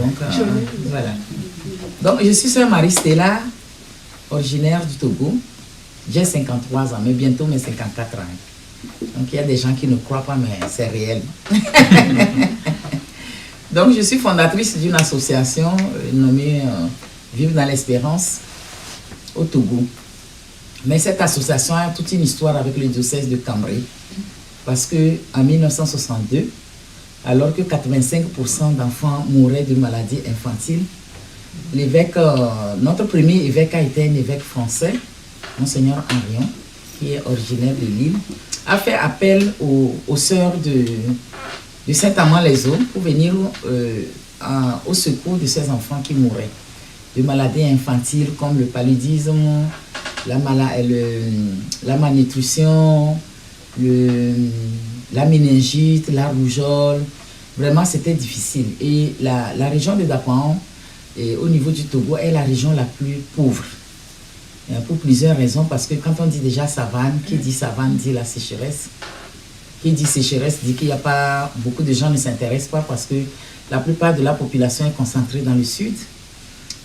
Donc, voilà. Donc, je suis sœur Marie-Stella, originaire du Togo. J'ai 53 ans, mais bientôt mes 54 ans. Donc, il y a des gens qui ne croient pas, mais c'est réel. Donc, je suis fondatrice d'une association nommée Vivre dans l'Espérance au Togo. Mais cette association a toute une histoire avec le diocèse de Cambrai. Parce qu'en 1962, alors que 85% d'enfants mouraient de maladies infantiles, l'évêque, notre premier évêque a été un évêque français, Monseigneur Henrion, qui est originaire de Lille, a fait appel aux sœurs de Saint-Amand-les-Eaux pour venir au secours de ces enfants qui mouraient de maladies infantiles comme le paludisme, la malnutrition, la méningite, la rougeole. Vraiment, c'était difficile. Et la région de Dapaon, au niveau du Togo, est la région la plus pauvre. Pour plusieurs raisons, parce que quand on dit déjà savane, qui dit savane dit la sécheresse. Qui dit sécheresse dit qu'il n'y a pas, beaucoup de gens ne s'intéressent pas parce que la plupart de la population est concentrée dans le sud.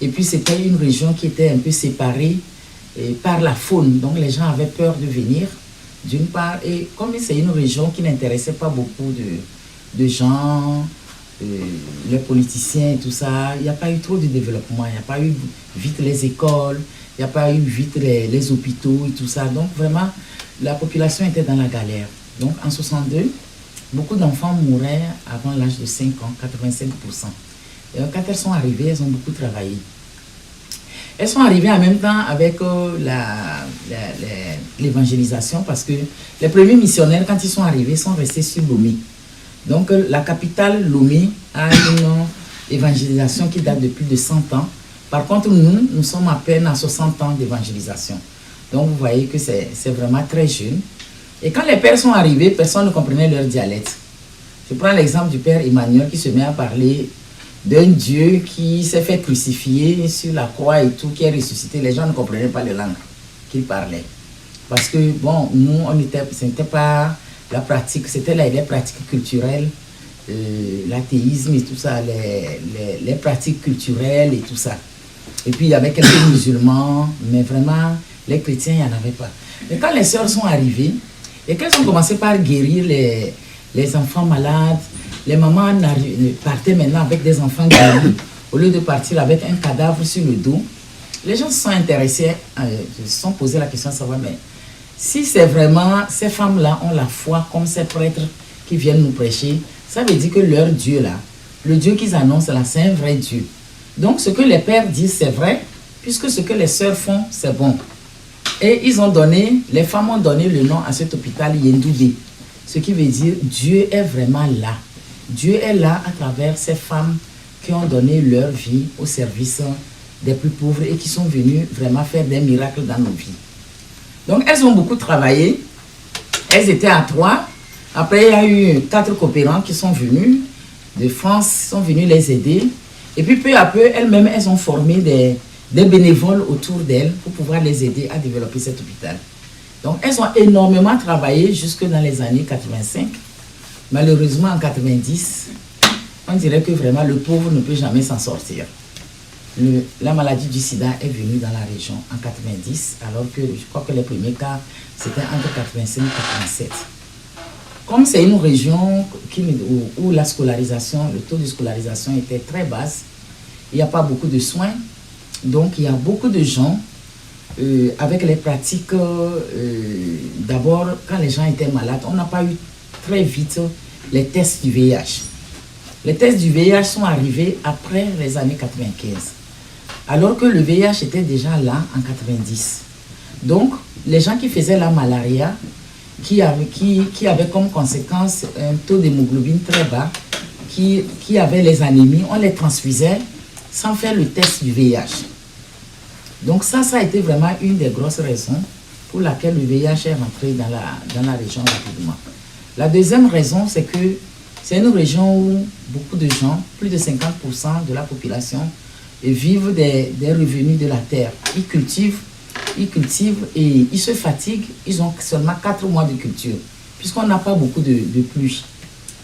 Et puis c'était une région qui était un peu séparée par la faune. Donc les gens avaient peur de venir, d'une part. Et comme c'est une région qui n'intéressait pas beaucoup de gens, les politiciens et tout ça, il n'y a pas eu trop de développement. Il n'y a pas eu vite les écoles, il n'y a pas eu vite les hôpitaux et tout ça. Donc vraiment, la population était dans la galère. Donc en 62, beaucoup d'enfants mouraient avant l'âge de 5 ans, 85%. Et quand elles sont arrivées, elles ont beaucoup travaillé. Elles sont arrivées en même temps avec l'évangélisation parce que les premiers missionnaires, quand ils sont arrivés, sont restés sur Lomé. Donc la capitale Lomé a une évangélisation qui date de plus de 100 ans. Par contre, nous sommes à peine à 60 ans d'évangélisation. Donc vous voyez que c'est vraiment très jeune. Et quand les pères sont arrivés, personne ne comprenait leur dialecte. Je prends l'exemple du père Emmanuel qui se met à parler d'un Dieu qui s'est fait crucifier sur la croix et tout, qui est ressuscité. Les gens ne comprenaient pas les langues qu'il parlait. Parce que, bon, nous, ce n'était pas la pratique, c'était les pratiques culturelles, l'athéisme et tout ça, les pratiques culturelles et tout ça. Et puis, il y avait quelques musulmans, mais vraiment, les chrétiens, il n'y en avait pas. Et quand les sœurs sont arrivées, et qu'elles ont commencé par guérir les enfants malades, les mamans partaient maintenant avec des enfants guéris, au lieu de partir avec un cadavre sur le dos. Les gens se sont intéressés, se sont posé la question de savoir, mais si c'est vraiment, ces femmes-là ont la foi comme ces prêtres qui viennent nous prêcher, ça veut dire que leur Dieu là, le Dieu qu'ils annoncent là, c'est un vrai Dieu. Donc ce que les pères disent, c'est vrai, puisque ce que les sœurs font, c'est bon. Et les femmes ont donné le nom à cet hôpital Yendoubé, ce qui veut dire Dieu est vraiment là. Dieu est là à travers ces femmes qui ont donné leur vie au service des plus pauvres et qui sont venues vraiment faire des miracles dans nos vies. Donc elles ont beaucoup travaillé, elles étaient à 3. Après il y a eu 4 coopérants qui sont venus de France, sont venus les aider. Et puis peu à peu, elles-mêmes, elles ont formé des bénévoles autour d'elles pour pouvoir les aider à développer cet hôpital. Donc elles ont énormément travaillé jusque dans les années 85. Malheureusement en 90, on dirait que vraiment le pauvre ne peut jamais s'en sortir. La maladie du sida est venue dans la région en 90, alors que je crois que les premiers cas, c'était entre 85 et 87. Comme c'est une région où la scolarisation, le taux de scolarisation était très basse, il n'y a pas beaucoup de soins, donc il y a beaucoup de gens avec les pratiques, d'abord quand les gens étaient malades, on n'a pas eu très vite les tests du VIH. Les tests du VIH sont arrivés après les années 95, alors que le VIH était déjà là en 90. Donc, les gens qui faisaient la malaria, qui avaient comme conséquence un taux d'hémoglobine très bas, qui avaient les anémies, on les transfusait sans faire le test du VIH. Donc ça a été vraiment une des grosses raisons pour laquelle le VIH est rentré dans la région rapidement. La deuxième raison, c'est que c'est une région où beaucoup de gens, plus de 50% de la population, vivent des revenus de la terre. Ils cultivent et ils se fatiguent. Ils ont seulement 4 mois de culture, puisqu'on n'a pas beaucoup de pluie.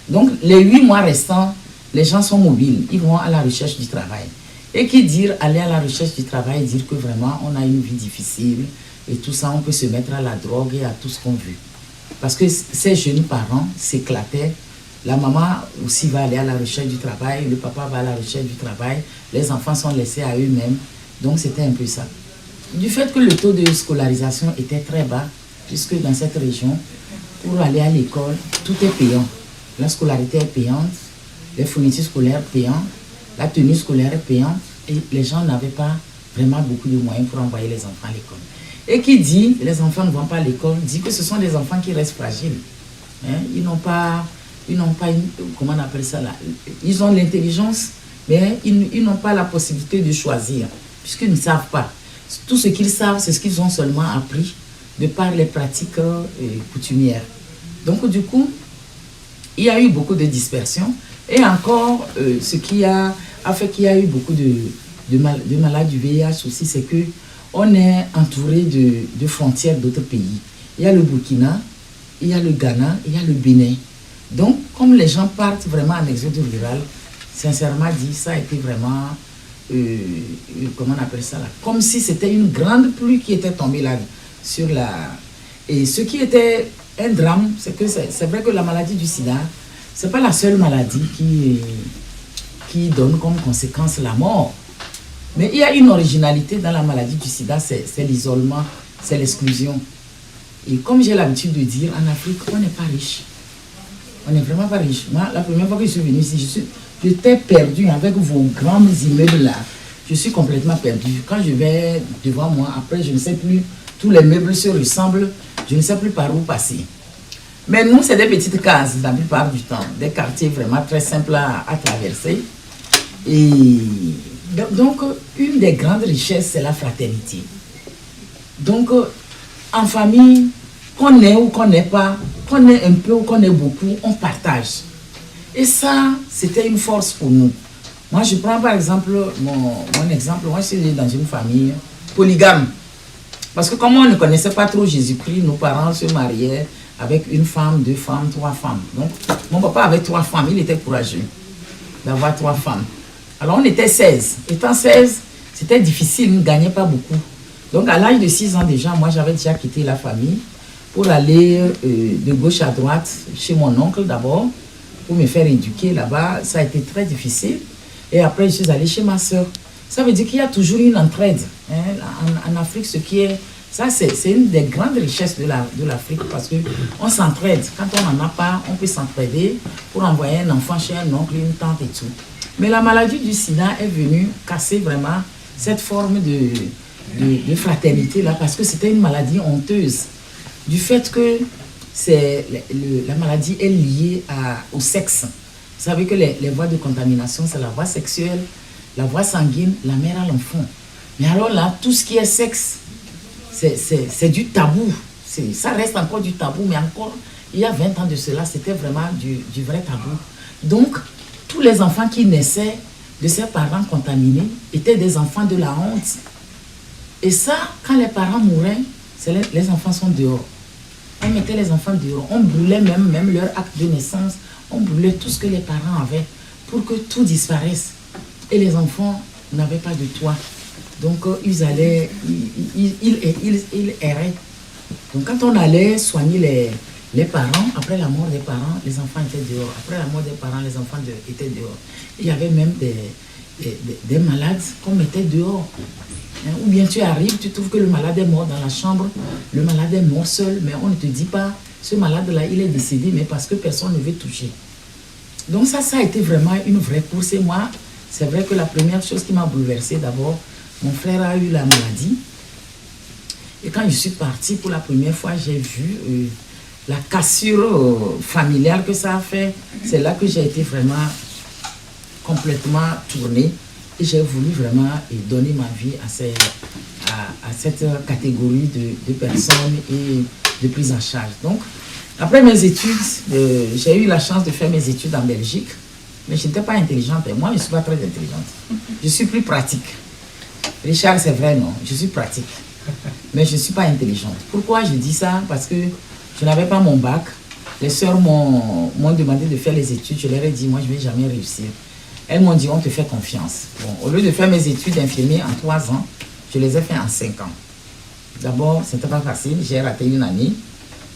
Donc, les 8 mois restants, les gens sont mobiles, ils vont à la recherche du travail. Et qui dire aller à la recherche du travail, dire que vraiment on a une vie difficile et tout ça, on peut se mettre à la drogue et à tout ce qu'on veut. Parce que ces jeunes parents s'éclataient. La maman aussi va aller à la recherche du travail, le papa va à la recherche du travail, les enfants sont laissés à eux-mêmes. Donc c'était un peu ça. Du fait que le taux de scolarisation était très bas, puisque dans cette région, pour aller à l'école, tout est payant. La scolarité est payante, les fournitures scolaires payantes, la tenue scolaire est payante, et les gens n'avaient pas vraiment beaucoup de moyens pour envoyer les enfants à l'école. Et qui dit les enfants ne vont pas à l'école, dit que ce sont des enfants qui restent fragiles. Hein? Ils n'ont pas comment on appelle ça là, ils ont l'intelligence, mais ils n'ont pas la possibilité de choisir, puisqu'ils ne savent pas. Tout ce qu'ils savent, c'est ce qu'ils ont seulement appris de par les pratiques coutumières. Donc du coup, il y a eu beaucoup de dispersion. Et encore, ce qui a fait qu'il y a eu beaucoup de malades du VIH aussi, c'est qu'on est entouré de frontières d'autres pays. Il y a le Burkina, il y a le Ghana, il y a le Bénin. Donc, comme les gens partent vraiment en exode rural, sincèrement dit, ça a été vraiment, comment on appelle ça là, comme si c'était une grande pluie qui était tombée là sur la... Et ce qui était un drame, c'est que c'est vrai que la maladie du sida, c'est pas la seule maladie qui donne comme conséquence la mort. Mais il y a une originalité dans la maladie du sida, c'est l'isolement, c'est l'exclusion. Et comme j'ai l'habitude de dire, en Afrique, on n'est pas riche. On n'est vraiment pas riche. Moi, la première fois que je suis venue ici, j'étais perdue avec vos grands immeubles là. Je suis complètement perdue. Quand je vais devant moi, après, je ne sais plus, tous les meubles se ressemblent, je ne sais plus par où passer. Mais nous, c'est des petites cases la plupart du temps, des quartiers vraiment très simples à traverser. Et donc, une des grandes richesses, c'est la fraternité. Donc, en famille, qu'on ait ou qu'on n'ait pas, qu'on ait un peu ou qu'on ait beaucoup, on partage. Et ça, c'était une force pour nous. Moi, je prends par exemple mon exemple. Moi, je suis né dans une famille polygame. Parce que comme on ne connaissait pas trop Jésus-Christ, nos parents se mariaient avec une femme, 2 femmes, 3 femmes. Donc, mon papa avait 3 femmes. Il était courageux d'avoir 3 femmes. Alors, on était 16. Étant 16, c'était difficile. Il ne gagnait pas beaucoup. Donc, à l'âge de 6 ans déjà, moi, j'avais déjà quitté la famille pour aller de gauche à droite chez mon oncle d'abord, pour me faire éduquer là-bas. Ça a été très difficile. Et après, je suis allée chez ma soeur. Ça veut dire qu'il y a toujours une entraide. Hein. En Afrique, ce qui est... Ça, c'est une des grandes richesses de l'Afrique parce qu'on s'entraide. Quand on n'en a pas, on peut s'entraider pour envoyer un enfant chez un oncle, une tante et tout. Mais la maladie du sida est venue casser vraiment cette forme de fraternité-là parce que c'était une maladie honteuse. Du fait que la maladie est liée au sexe. Vous savez que les voies de contamination, c'est la voie sexuelle, la voie sanguine, la mère à l'enfant. Mais alors là, tout ce qui est sexe, c'est du tabou. Ça reste encore du tabou, mais encore, il y a 20 ans de cela, c'était vraiment du vrai tabou. Donc, tous les enfants qui naissaient de ces parents contaminés étaient des enfants de la honte. Et ça, quand les parents mouraient, les enfants sont dehors. On mettait les enfants dehors. On brûlait même leur acte de naissance. On brûlait tout ce que les parents avaient pour que tout disparaisse. Et les enfants n'avaient pas de toit. Donc, ils allaient, ils erraient. Donc, quand on allait soigner les parents, après la mort des parents, les enfants étaient dehors. Après la mort des parents, les enfants étaient dehors. Il y avait même des malades qu'on mettait dehors. Hein, ou bien tu arrives, tu trouves que le malade est mort dans la chambre, le malade est mort seul, mais on ne te dit pas, ce malade-là, il est décédé, mais parce que personne ne veut toucher. Donc ça a été vraiment une vraie course. Et moi, c'est vrai que la première chose qui m'a bouleversée, d'abord, mon frère a eu la maladie. Et quand je suis partie pour la première fois, j'ai vu la cassure familiale que ça a fait. C'est là que j'ai été vraiment complètement tournée. Et j'ai voulu vraiment donner ma vie à cette catégorie de personnes et de prise en charge. Donc, après mes études, j'ai eu la chance de faire mes études en Belgique, mais je n'étais pas intelligente. Et moi, je ne suis pas très intelligente. Je suis plus pratique. Richard, c'est vrai, non, je suis pratique. Mais je ne suis pas intelligente. Pourquoi je dis ça? Parce que je n'avais pas mon bac. les sœurs m'ont demandé de faire les études. Je leur ai dit, moi, je ne vais jamais réussir. Elles m'ont dit, on te fait confiance. Bon, au lieu de faire mes études d'infirmier en 3 ans, je les ai fait en 5 ans. D'abord, ce n'était pas facile. J'ai raté une année.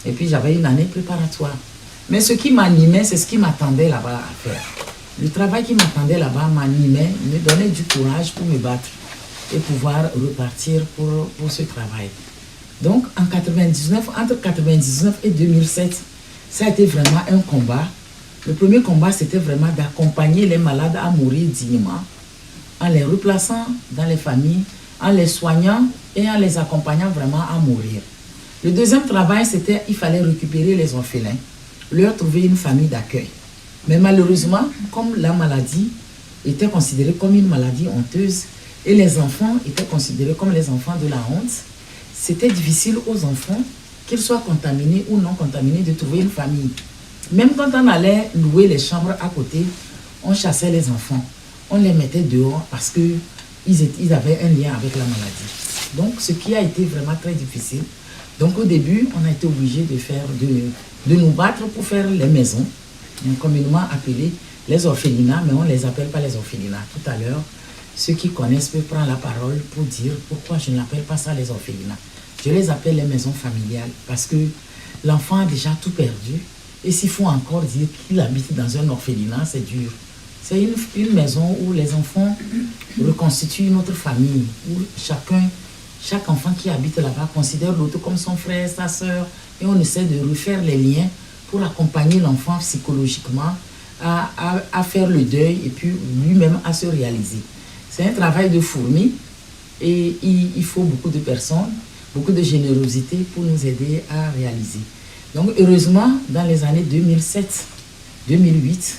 Et puis, j'avais une année préparatoire. Mais ce qui m'animait, c'est ce qui m'attendait là-bas à faire. Le travail qui m'attendait là-bas m'animait, me donnait du courage pour me battre et pouvoir repartir pour ce travail. Donc, en 99, entre 99 et 2007, ça a été vraiment un combat. Le premier combat, c'était vraiment d'accompagner les malades à mourir dignement, en les replaçant dans les familles, en les soignant et en les accompagnant vraiment à mourir. Le deuxième travail, c'était il fallait récupérer les orphelins, leur trouver une famille d'accueil. Mais malheureusement, comme la maladie était considérée comme une maladie honteuse et les enfants étaient considérés comme les enfants de la honte, c'était difficile aux enfants, qu'ils soient contaminés ou non contaminés, de trouver une famille. Même quand on allait louer les chambres à côté, on chassait les enfants. On les mettait dehors parce qu'ils avaient un lien avec la maladie. Donc, ce qui a été vraiment très difficile. Donc, au début, on a été obligé de nous battre pour faire les maisons, communément appelées les orphelinats, mais on ne les appelle pas les orphelinats. Tout à l'heure, ceux qui connaissent peuvent prendre la parole pour dire pourquoi je n'appelle pas ça les orphelinats. Je les appelle les maisons familiales parce que l'enfant a déjà tout perdu. Et s'il faut encore dire qu'il habite dans un orphelinat, c'est dur. C'est une maison où les enfants reconstituent une autre famille, où chaque enfant qui habite là-bas considère l'autre comme son frère, sa soeur, et on essaie de refaire les liens pour accompagner l'enfant psychologiquement à faire le deuil et puis lui-même à se réaliser. C'est un travail de fourmi et il faut beaucoup de personnes, beaucoup de générosité pour nous aider à réaliser. Donc heureusement, dans les années 2007-2008,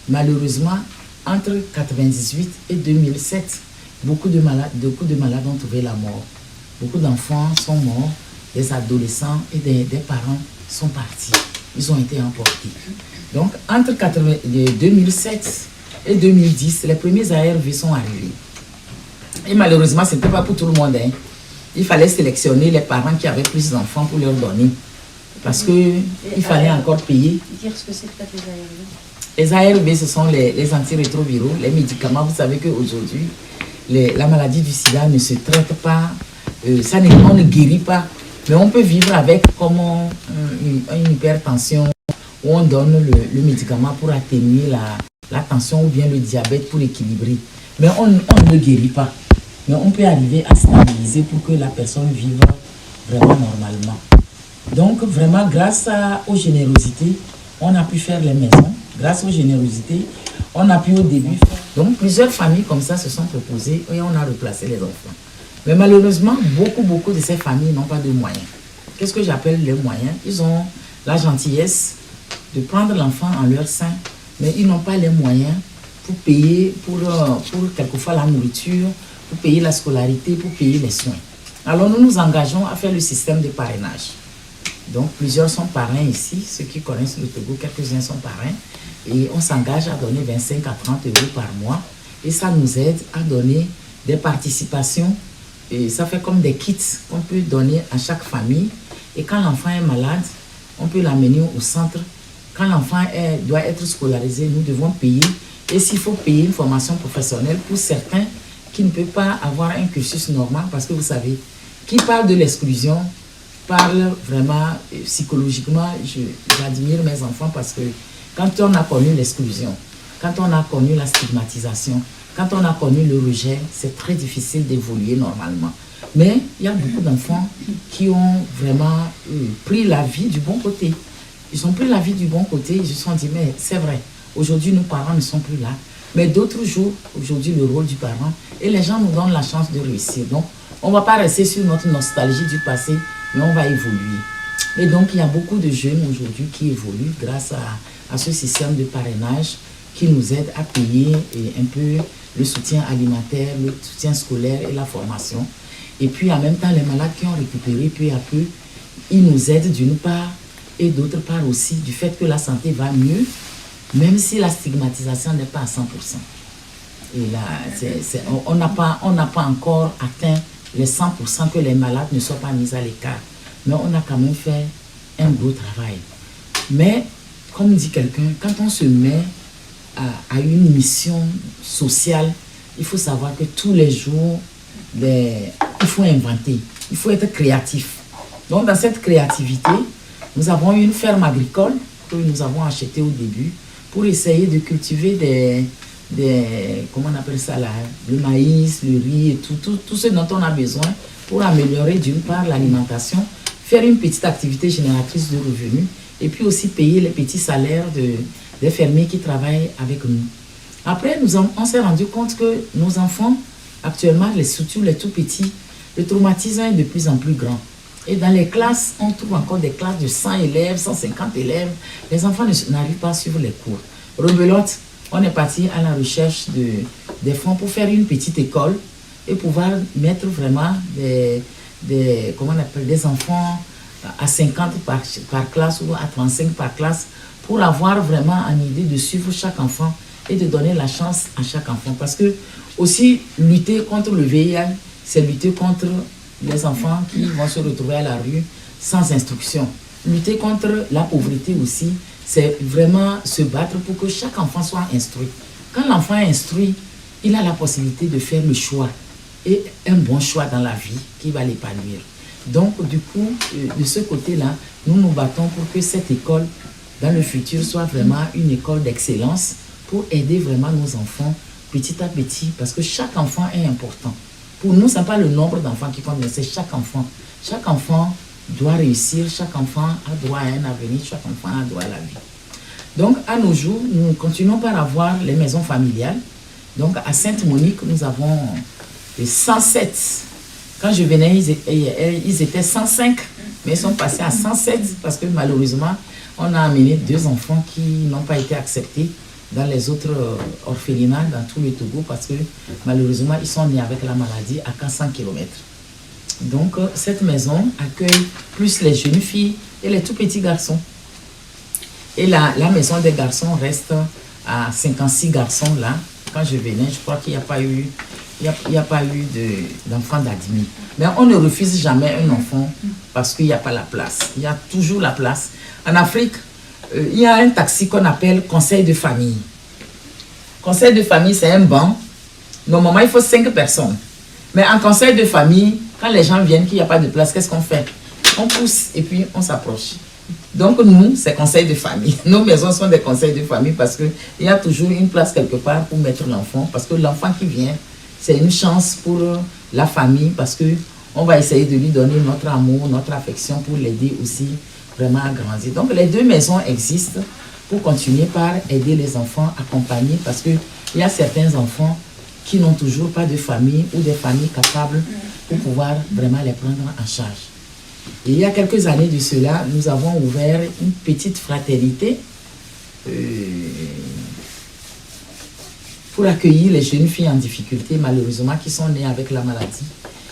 malheureusement, entre 1998 et 2007, beaucoup de malades ont trouvé la mort. Beaucoup d'enfants sont morts, des adolescents et des parents sont partis. Ils ont été emportés. Donc entre 2007 et 2010, les premiers ARV sont arrivés. Et malheureusement, ce n'était pas pour tout le monde. Il fallait sélectionner les parents qui avaient plus d'enfants pour leur donner. Parce qu'il fallait encore payer. Dire ce que c'est peut-être les ARV. Les ARV, ce sont les antirétroviraux, les médicaments. Vous savez qu'aujourd'hui, la maladie du sida ne se traite pas, on ne guérit pas. Mais on peut vivre avec comme une hypertension, où on donne le médicament pour atténuer la tension ou bien le diabète pour l'équilibrer. Mais on ne guérit pas. Mais on peut arriver à stabiliser pour que la personne vive vraiment normalement. Donc, vraiment, grâce aux générosités, on a pu faire les maisons. Grâce aux générosités, on a pu au début. Donc, plusieurs familles comme ça se sont proposées et on a replacé les enfants. Mais malheureusement, beaucoup de ces familles n'ont pas de moyens. Qu'est-ce que j'appelle les moyens? Ils ont la gentillesse de prendre l'enfant en leur sein, mais ils n'ont pas les moyens pour payer, pour quelquefois la nourriture, pour payer la scolarité, pour payer les soins. Alors, nous nous engageons à faire le système de parrainage. Donc, plusieurs sont parrains ici. Ceux qui connaissent le Togo, quelques-uns sont parrains. Et on s'engage à donner 25 à 30 euros par mois. Et ça nous aide à donner des participations. Et ça fait comme des kits qu'on peut donner à chaque famille. Et quand l'enfant est malade, on peut l'amener au centre. Quand l'enfant doit être scolarisé, nous devons payer. Et s'il faut payer une formation professionnelle pour certains qui ne peuvent pas avoir un cursus normal, parce que vous savez, qui parle de l'exclusion, parle vraiment psychologiquement. J'admire mes enfants parce que quand on a connu l'exclusion, quand on a connu la stigmatisation, quand on a connu le rejet, c'est très difficile d'évoluer normalement. Mais il y a beaucoup d'enfants qui ont vraiment pris la vie du bon côté. Ils ont pris la vie du bon côté, ils se sont dit, mais c'est vrai, aujourd'hui nos parents ne sont plus là. Mais d'autres jouent aujourd'hui le rôle du parent et les gens nous donnent la chance de réussir. Donc, on ne va pas rester sur notre nostalgie du passé, mais on va évoluer. Et donc, il y a beaucoup de jeunes aujourd'hui qui évoluent grâce à ce système de parrainage qui nous aide à payer un peu le soutien alimentaire, le soutien scolaire et la formation. Et puis, en même temps, les malades qui ont récupéré peu à peu, ils nous aident d'une part et d'autre part aussi du fait que la santé va mieux, même si la stigmatisation n'est pas à 100%. Et là, on n'a pas encore atteint les 100% que les malades ne soient pas mis à l'écart. Mais on a quand même fait un gros travail. Mais, comme dit quelqu'un, quand on se met à une mission sociale, il faut savoir que tous les jours, il faut inventer, il faut être créatif. Donc, dans cette créativité, nous avons une ferme agricole que nous avons achetée au début pour essayer de cultiver comment on appelle ça là, le maïs, le riz et tout ce dont on a besoin pour améliorer d'une part l'alimentation, faire une petite activité génératrice de revenus et puis aussi payer les petits salaires des fermiers qui travaillent avec nous. Après, on s'est rendu compte que nos enfants, actuellement, surtout les tout petits, le traumatisme est de plus en plus grand. Et dans les classes, on trouve encore des classes de 100 élèves, 150 élèves. Les enfants n'arrivent pas à suivre les cours. Rebelote, on est parti à la recherche des fonds pour faire une petite école et pouvoir mettre vraiment comment on appelle, des enfants à 50 par classe ou à 35 par classe pour avoir vraiment une idée de suivre chaque enfant et de donner la chance à chaque enfant. Parce que aussi, lutter contre le VIH, c'est lutter contre les enfants qui vont se retrouver à la rue sans instruction. Lutter contre la pauvreté aussi, c'est vraiment se battre pour que chaque enfant soit instruit. Quand l'enfant est instruit, il a la possibilité de faire le choix et un bon choix dans la vie qui va l'épanouir. Donc, du coup, de ce côté-là, nous nous battons pour que cette école, dans le futur, soit vraiment une école d'excellence pour aider vraiment nos enfants petit à petit, parce que chaque enfant est important. Pour nous, ce n'est pas le nombre d'enfants qui compte, mais c'est chaque enfant. Chaque enfant doit réussir, chaque enfant a droit à un avenir, chaque enfant a droit à la vie. Donc, à nos jours, nous continuons par avoir les maisons familiales. Donc, à Sainte-Monique, nous avons 107. Quand je venais, ils étaient 105, mais ils sont passés à 107 parce que malheureusement, on a amené 2 enfants qui n'ont pas été acceptés dans les autres orphelinats, dans tout le Togo, parce que malheureusement, ils sont nés avec la maladie à 400 km. Donc, cette maison accueille plus les jeunes filles et les tout petits garçons. Et la maison des garçons reste à 56 garçons là. Quand je venais, je crois qu'il n'y a pas eu, d'enfants d'admis. Mais on ne refuse jamais un enfant parce qu'il n'y a pas la place. Il y a toujours la place. En Afrique, il y a un taxi qu'on appelle conseil de famille. Conseil de famille, c'est un banc. Normalement, il faut 5 personnes. Mais en conseil de famille, quand les gens viennent, qu'il n'y a pas de place, qu'est-ce qu'on fait? On pousse et puis on s'approche. Donc nous, c'est conseil de famille. Nos maisons sont des conseils de famille parce qu'il y a toujours une place quelque part pour mettre l'enfant. Parce que l'enfant qui vient, c'est une chance pour la famille parce qu'on va essayer de lui donner notre amour, notre affection pour l'aider aussi vraiment à grandir. Donc les 2 maisons existent pour continuer par aider les enfants, accompagner parce qu'il y a certains enfants qui n'ont toujours pas de famille ou des familles capables pour pouvoir vraiment les prendre en charge. Et il y a quelques années de cela, nous avons ouvert une petite fraternité pour accueillir les jeunes filles en difficulté, malheureusement, qui sont nées avec la maladie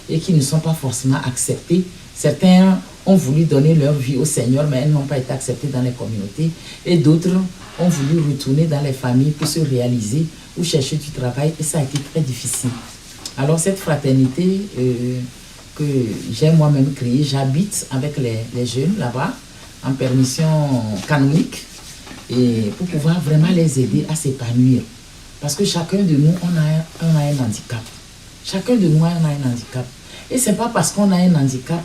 et qui ne sont pas forcément acceptées. Certains ont voulu donner leur vie au Seigneur, mais elles n'ont pas été acceptées dans les communautés. Et d'autres ont voulu retourner dans les familles pour se réaliser ou chercher du travail. Et ça a été très difficile. Alors cette fraternité que j'ai moi-même créée, j'habite avec les jeunes là-bas en permission canonique et pour pouvoir vraiment les aider à s'épanouir. Parce que chacun de nous, on a un handicap. Chacun de nous a un handicap. Et ce n'est pas parce qu'on a un handicap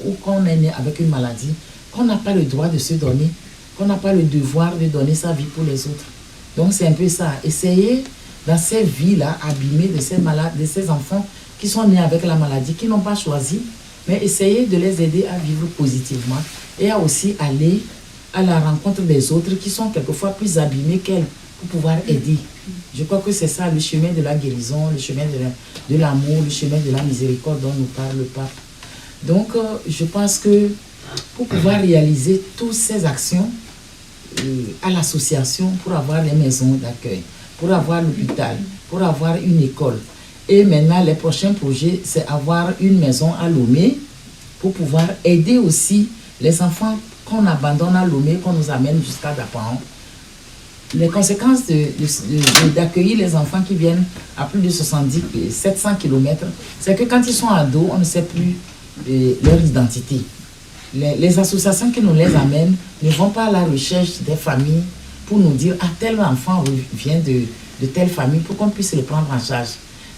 ou qu'on est né avec une maladie qu'on n'a pas le droit de se donner, qu'on n'a pas le devoir de donner sa vie pour les autres. Donc c'est un peu ça. Essayer dans ces vies-là abîmées de ces malades, de ces enfants qui sont nés avec la maladie, qui n'ont pas choisi, mais essayer de les aider à vivre positivement et à aussi aller à la rencontre des autres qui sont quelquefois plus abîmés qu'elles pour pouvoir aider. Je crois que c'est ça le chemin de la guérison, le chemin de l'amour, le chemin de la miséricorde dont nous parle le pape. Donc, je pense que pour pouvoir réaliser toutes ces actions à l'association, pour avoir les maisons d'accueil, pour avoir l'hôpital, pour avoir une école. Et maintenant, les prochains projets, c'est avoir une maison à Lomé pour pouvoir aider aussi les enfants qu'on abandonne à Lomé, qu'on nous amène jusqu'à Dapaon. Les conséquences d'accueillir les enfants qui viennent à plus de 70, 700 km, c'est que quand ils sont ados, on ne sait plus leur identité. les associations qui nous les amènent ne vont pas à la recherche des familles pour nous dire, ah, tel enfant vient de telle famille pour qu'on puisse le prendre en charge.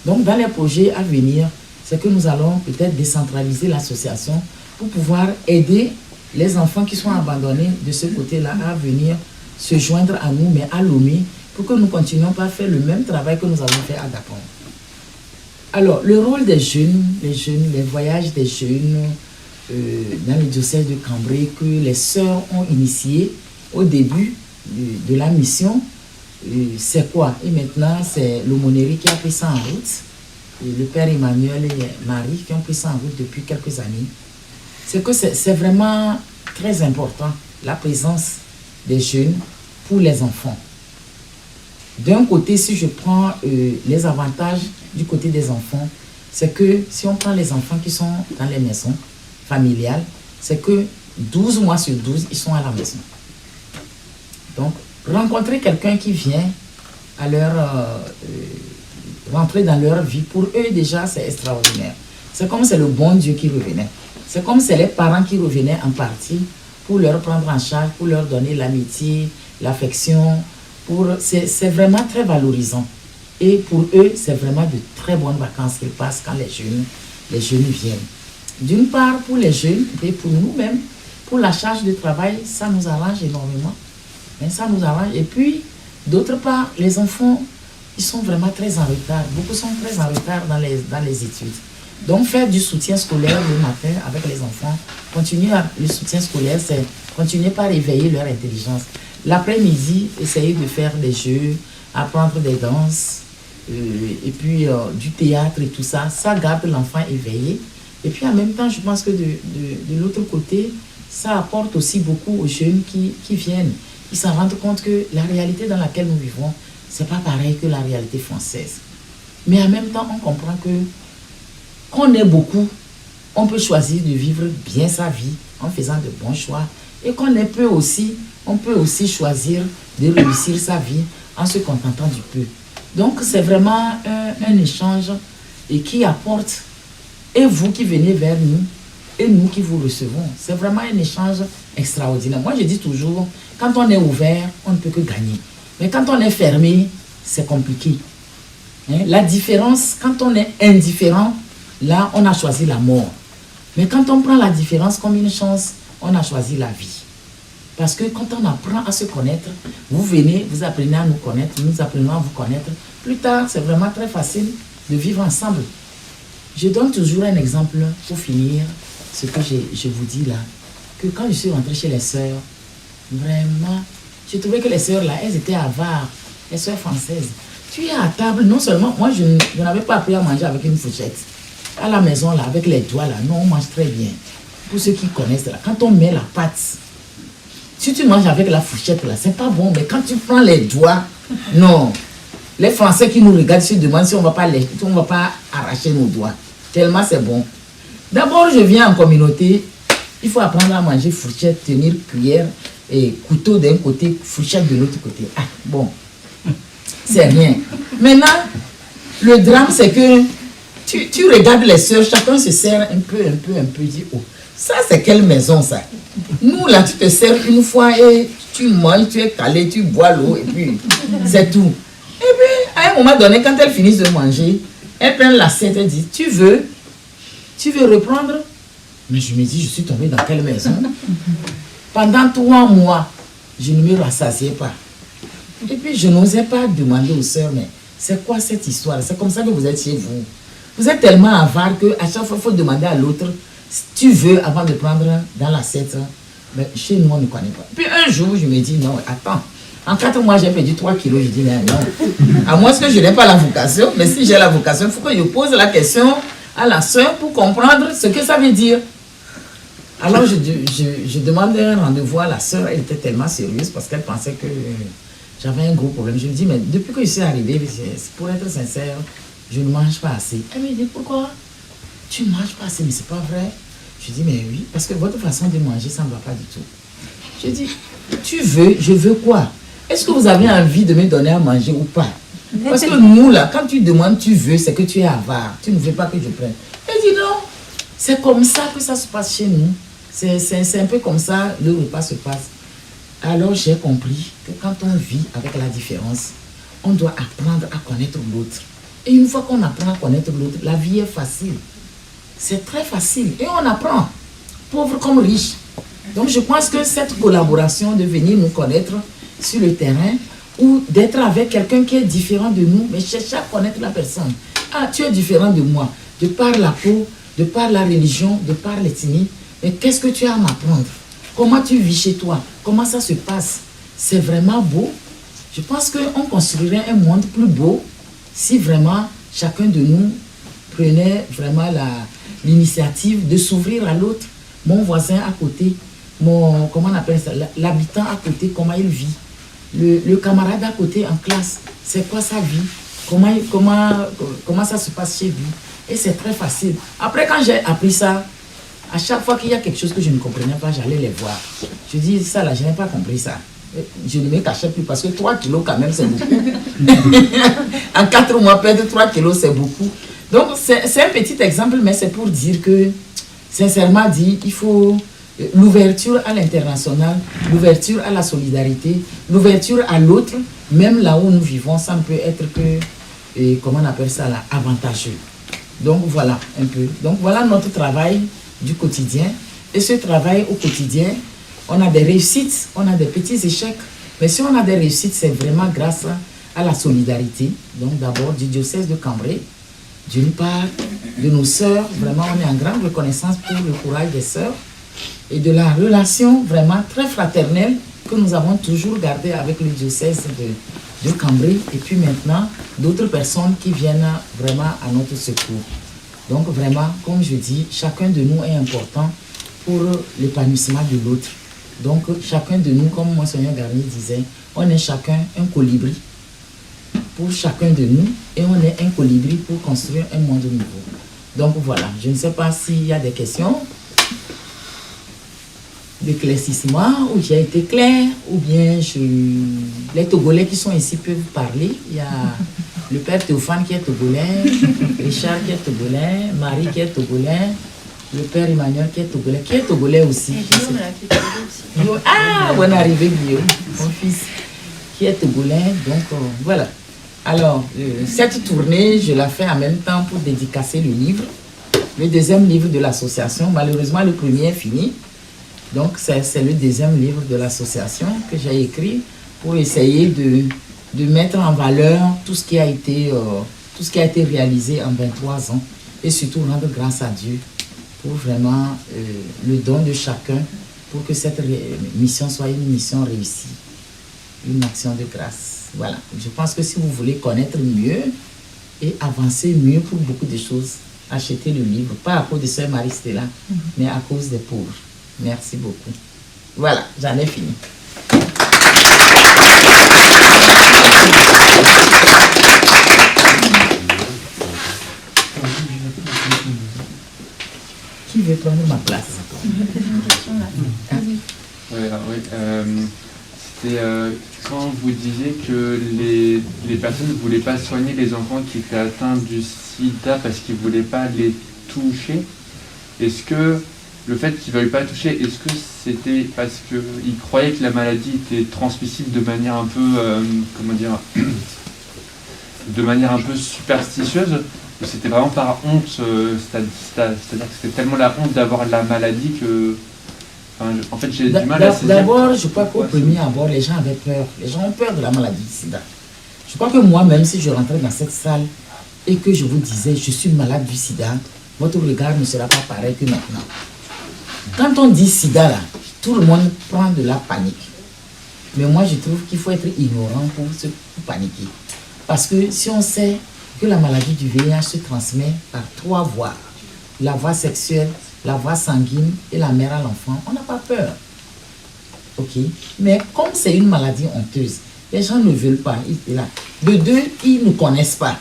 Donc, dans les projets à venir, c'est que nous allons peut-être décentraliser l'association pour pouvoir aider les enfants qui sont abandonnés de ce côté-là à venir se joindre à nous, mais à Lomé, pour que nous continuions pas à faire le même travail que nous avons fait à Dapon. Alors, le rôle des jeunes, les voyages des jeunes dans le diocèse de Cambrai que les sœurs ont initié au début de la mission, c'est quoi? Et maintenant, c'est l'aumônerie qui a pris ça en route, et le père Emmanuel et Marie qui ont pris ça en route depuis quelques années. C'est que c'est vraiment très important, la présence des jeunes pour les enfants. D'un côté, si je prends les avantages du côté des enfants, c'est que si on prend les enfants qui sont dans les maisons familiales, c'est que 12 mois sur 12, ils sont à la maison. Donc, rencontrer quelqu'un qui vient à leur rentrer dans leur vie, pour eux déjà, c'est extraordinaire. C'est comme c'est le bon Dieu qui revenait. C'est comme c'est les parents qui revenaient en partie pour leur prendre en charge, pour leur donner l'amitié, l'affection. C'est vraiment très valorisant. Et pour eux, c'est vraiment de très bonnes vacances qu'ils passent quand les jeunes viennent. D'une part, pour les jeunes et pour nous-mêmes, pour la charge de travail, ça nous arrange énormément. Mais ça nous arrange. Et puis, d'autre part, les enfants, ils sont vraiment très en retard. Beaucoup sont très en retard dans les études. Donc, faire du soutien scolaire le matin avec les enfants, le soutien scolaire, c'est continuer par éveiller leur intelligence. L'après-midi, essayer de faire des jeux, apprendre des danses, et puis du théâtre et tout ça, ça garde l'enfant éveillé. Et puis en même temps, je pense que de l'autre côté, ça apporte aussi beaucoup aux jeunes qui viennent. Ils s'en rendent compte que la réalité dans laquelle nous vivons, c'est pas pareil que la réalité française. Mais en même temps, on comprend que qu'on est beaucoup, on peut choisir de vivre bien sa vie en faisant de bons choix. Et qu'on est peu aussi, on peut aussi choisir de réussir sa vie en se contentant du peu. Donc c'est vraiment un échange et qui apporte, et vous qui venez vers nous, et nous qui vous recevons. C'est vraiment un échange extraordinaire. Moi je dis toujours, quand on est ouvert, on ne peut que gagner. Mais quand on est fermé, c'est compliqué. Hein? La différence, quand on est indifférent, là on a choisi la mort. Mais quand on prend la différence comme une chance, on a choisi la vie. Parce que quand on apprend à se connaître, vous venez, vous apprenez à nous connaître, nous apprenons à vous connaître. Plus tard, c'est vraiment très facile de vivre ensemble. Je donne toujours un exemple pour finir ce que je vous dis là. Que quand je suis rentrée chez les sœurs, vraiment, je trouvais que les sœurs là, elles étaient avares, les sœurs françaises. Tu es à table, non seulement, moi je n'avais pas appris à manger avec une fourchette. À la maison là, avec les doigts là, non, on mange très bien. Pour ceux qui connaissent là, quand on met la pâte, si tu manges avec la fourchette là, c'est pas bon, mais quand tu prends les doigts, non. Les Français qui nous regardent se demandent si on va pas arracher nos doigts. Tellement c'est bon. D'abord, je viens en communauté, il faut apprendre à manger fourchette, tenir cuillère et couteau d'un côté, fourchette de l'autre côté. Ah, bon, c'est rien. Maintenant, le drame, c'est que tu regardes les sœurs, chacun se sert un peu, dit, oh, ça c'est quelle maison ça? Nous là, tu te sers une fois et tu manges, tu es calé, tu bois l'eau et puis c'est tout. Et puis, à un moment donné, quand elles finissent de manger, elles prennent l'assiette et disent, tu veux reprendre? Mais je me dis, je suis tombée dans quelle maison? Pendant 3 mois, je ne me rassasiais pas. Et puis, je n'osais pas demander aux sœurs, mais c'est quoi cette histoire? C'est comme ça que vous êtes chez vous. Vous êtes tellement avare qu'à chaque fois, il faut demander à l'autre, si tu veux, avant de prendre dans l'assiette. Mais chez nous, on ne connaît pas. Puis un jour, je me dis, non, attends. En 4 mois, j'ai perdu 3 kilos. Je dis, mais non. À moins que je n'ai pas la vocation. Mais si j'ai la vocation, il faut que je pose la question à la soeur pour comprendre ce que ça veut dire. Alors, je demandais un rendez-vous à la soeur. Elle était tellement sérieuse parce qu'elle pensait que j'avais un gros problème. Je lui dis, mais depuis que je suis arrivée, pour être sincère, je ne mange pas assez. Elle me dit, pourquoi? Tu ne manges pas assez, mais c'est pas vrai. Je dis, mais oui, parce que votre façon de manger, ça ne va pas du tout. Je dis, tu veux, je veux quoi? Est-ce que vous avez envie de me donner à manger ou pas? Parce que nous, là, quand tu demandes tu veux, c'est que tu es avare. Tu ne veux pas que je prenne. Elle dit non, c'est comme ça que ça se passe chez nous. C'est un peu comme ça, le repas se passe. Alors j'ai compris que quand on vit avec la différence, on doit apprendre à connaître l'autre. Et une fois qu'on apprend à connaître l'autre, la vie est facile. C'est très facile. Et on apprend, pauvre comme riche. Donc je pense que cette collaboration de venir nous connaître sur le terrain ou d'être avec quelqu'un qui est différent de nous, mais chercher à connaître la personne. Ah, tu es différent de moi, de par la peau, de par la religion, de par l'ethnie. Mais qu'est-ce que tu as à m'apprendre? Comment tu vis chez toi? Comment ça se passe? C'est vraiment beau. Je pense qu'on construirait un monde plus beau si vraiment chacun de nous prenait vraiment l'initiative de s'ouvrir à l'autre. Mon voisin à côté, comment on appelle ça, l'habitant à côté, comment il vit. Le camarade à côté en classe, c'est quoi sa vie? Comment ça se passe chez lui? Et c'est très facile. Après, quand j'ai appris ça, à chaque fois qu'il y a quelque chose que je ne comprenais pas, j'allais les voir. Je dis, ça là, je n'ai pas compris ça. Je ne me cachais plus parce que 3 kilos quand même, c'est beaucoup. En 4 mois, perdre 3 kilos, c'est beaucoup. Donc, c'est un petit exemple, mais c'est pour dire que, sincèrement dit, il faut l'ouverture à l'international, l'ouverture à la solidarité, l'ouverture à l'autre, même là où nous vivons, ça ne peut être que, comment on appelle ça là, avantageux. Donc, voilà un peu. Donc, voilà notre travail du quotidien. Et ce travail au quotidien, on a des réussites, on a des petits échecs. Mais si on a des réussites, c'est vraiment grâce à la solidarité. Donc d'abord du diocèse de Cambrai, d'une part de nos sœurs. Vraiment, on est en grande reconnaissance pour le courage des sœurs. Et de la relation vraiment très fraternelle que nous avons toujours gardée avec le diocèse de Cambrai. Et puis maintenant, d'autres personnes qui viennent vraiment à notre secours. Donc vraiment, comme je dis, chacun de nous est important pour l'épanouissement de l'autre. Donc chacun de nous, comme Monseigneur Garnier disait, on est chacun un colibri pour chacun de nous et on est un colibri pour construire un monde nouveau. Donc voilà, je ne sais pas s'il y a des questions d'éclaircissement où j'ai été clair ou bien les Togolais qui sont ici peuvent parler. Il y a le père Théophane qui est togolais, Richard qui est togolais, Marie qui est togolais, le père Emmanuel qui est togolais aussi. Ah, on est arrivé Guillaume, mon fils, qui est togolais. Donc voilà. Alors, cette tournée, je la fais en même temps pour dédicacer le livre, le deuxième livre de l'association. Malheureusement, le premier est fini. Donc, c'est le deuxième livre de l'association que j'ai écrit pour essayer de mettre en valeur tout ce qui a été réalisé en 23 ans et surtout rendre grâce à Dieu pour vraiment le don de chacun pour que cette mission soit une mission réussie, une action de grâce. Voilà, je pense que si vous voulez connaître mieux et avancer mieux pour beaucoup de choses, achetez le livre, pas à cause de Sœur Marie Stella, mais à cause des pauvres. Merci beaucoup. Voilà, j'en ai fini. Qui veut prendre ma place? C'était quand vous disiez que les personnes ne voulaient pas soigner les enfants qui étaient atteints du sida parce qu'ils ne voulaient pas les toucher. Est-ce que le fait qu'ils ne veuillent pas toucher, est-ce que c'était parce qu'ils croyaient que la maladie était transmissible de manière un peu, de manière un peu superstitieuse, ou c'était vraiment par honte, c'est-à-dire que c'était tellement la honte d'avoir la maladie que... en fait, j'ai du mal à saisir. D'abord, je crois qu'au premier abord, les gens avaient peur. Les gens ont peur de la maladie du sida. Je crois que moi-même, si je rentrais dans cette salle et que je vous disais, je suis malade du sida, votre regard ne sera pas pareil que maintenant. Quand on dit sida, là, tout le monde prend de la panique. Mais moi, je trouve qu'il faut être ignorant pour paniquer. Parce que si on sait que la maladie du VIH se transmet par 3 voies, la voie sexuelle, la voie sanguine et la mère à l'enfant, on n'a pas peur. Ok? Mais comme c'est une maladie honteuse, les gens ne veulent pas. De deux, ils ne connaissent pas.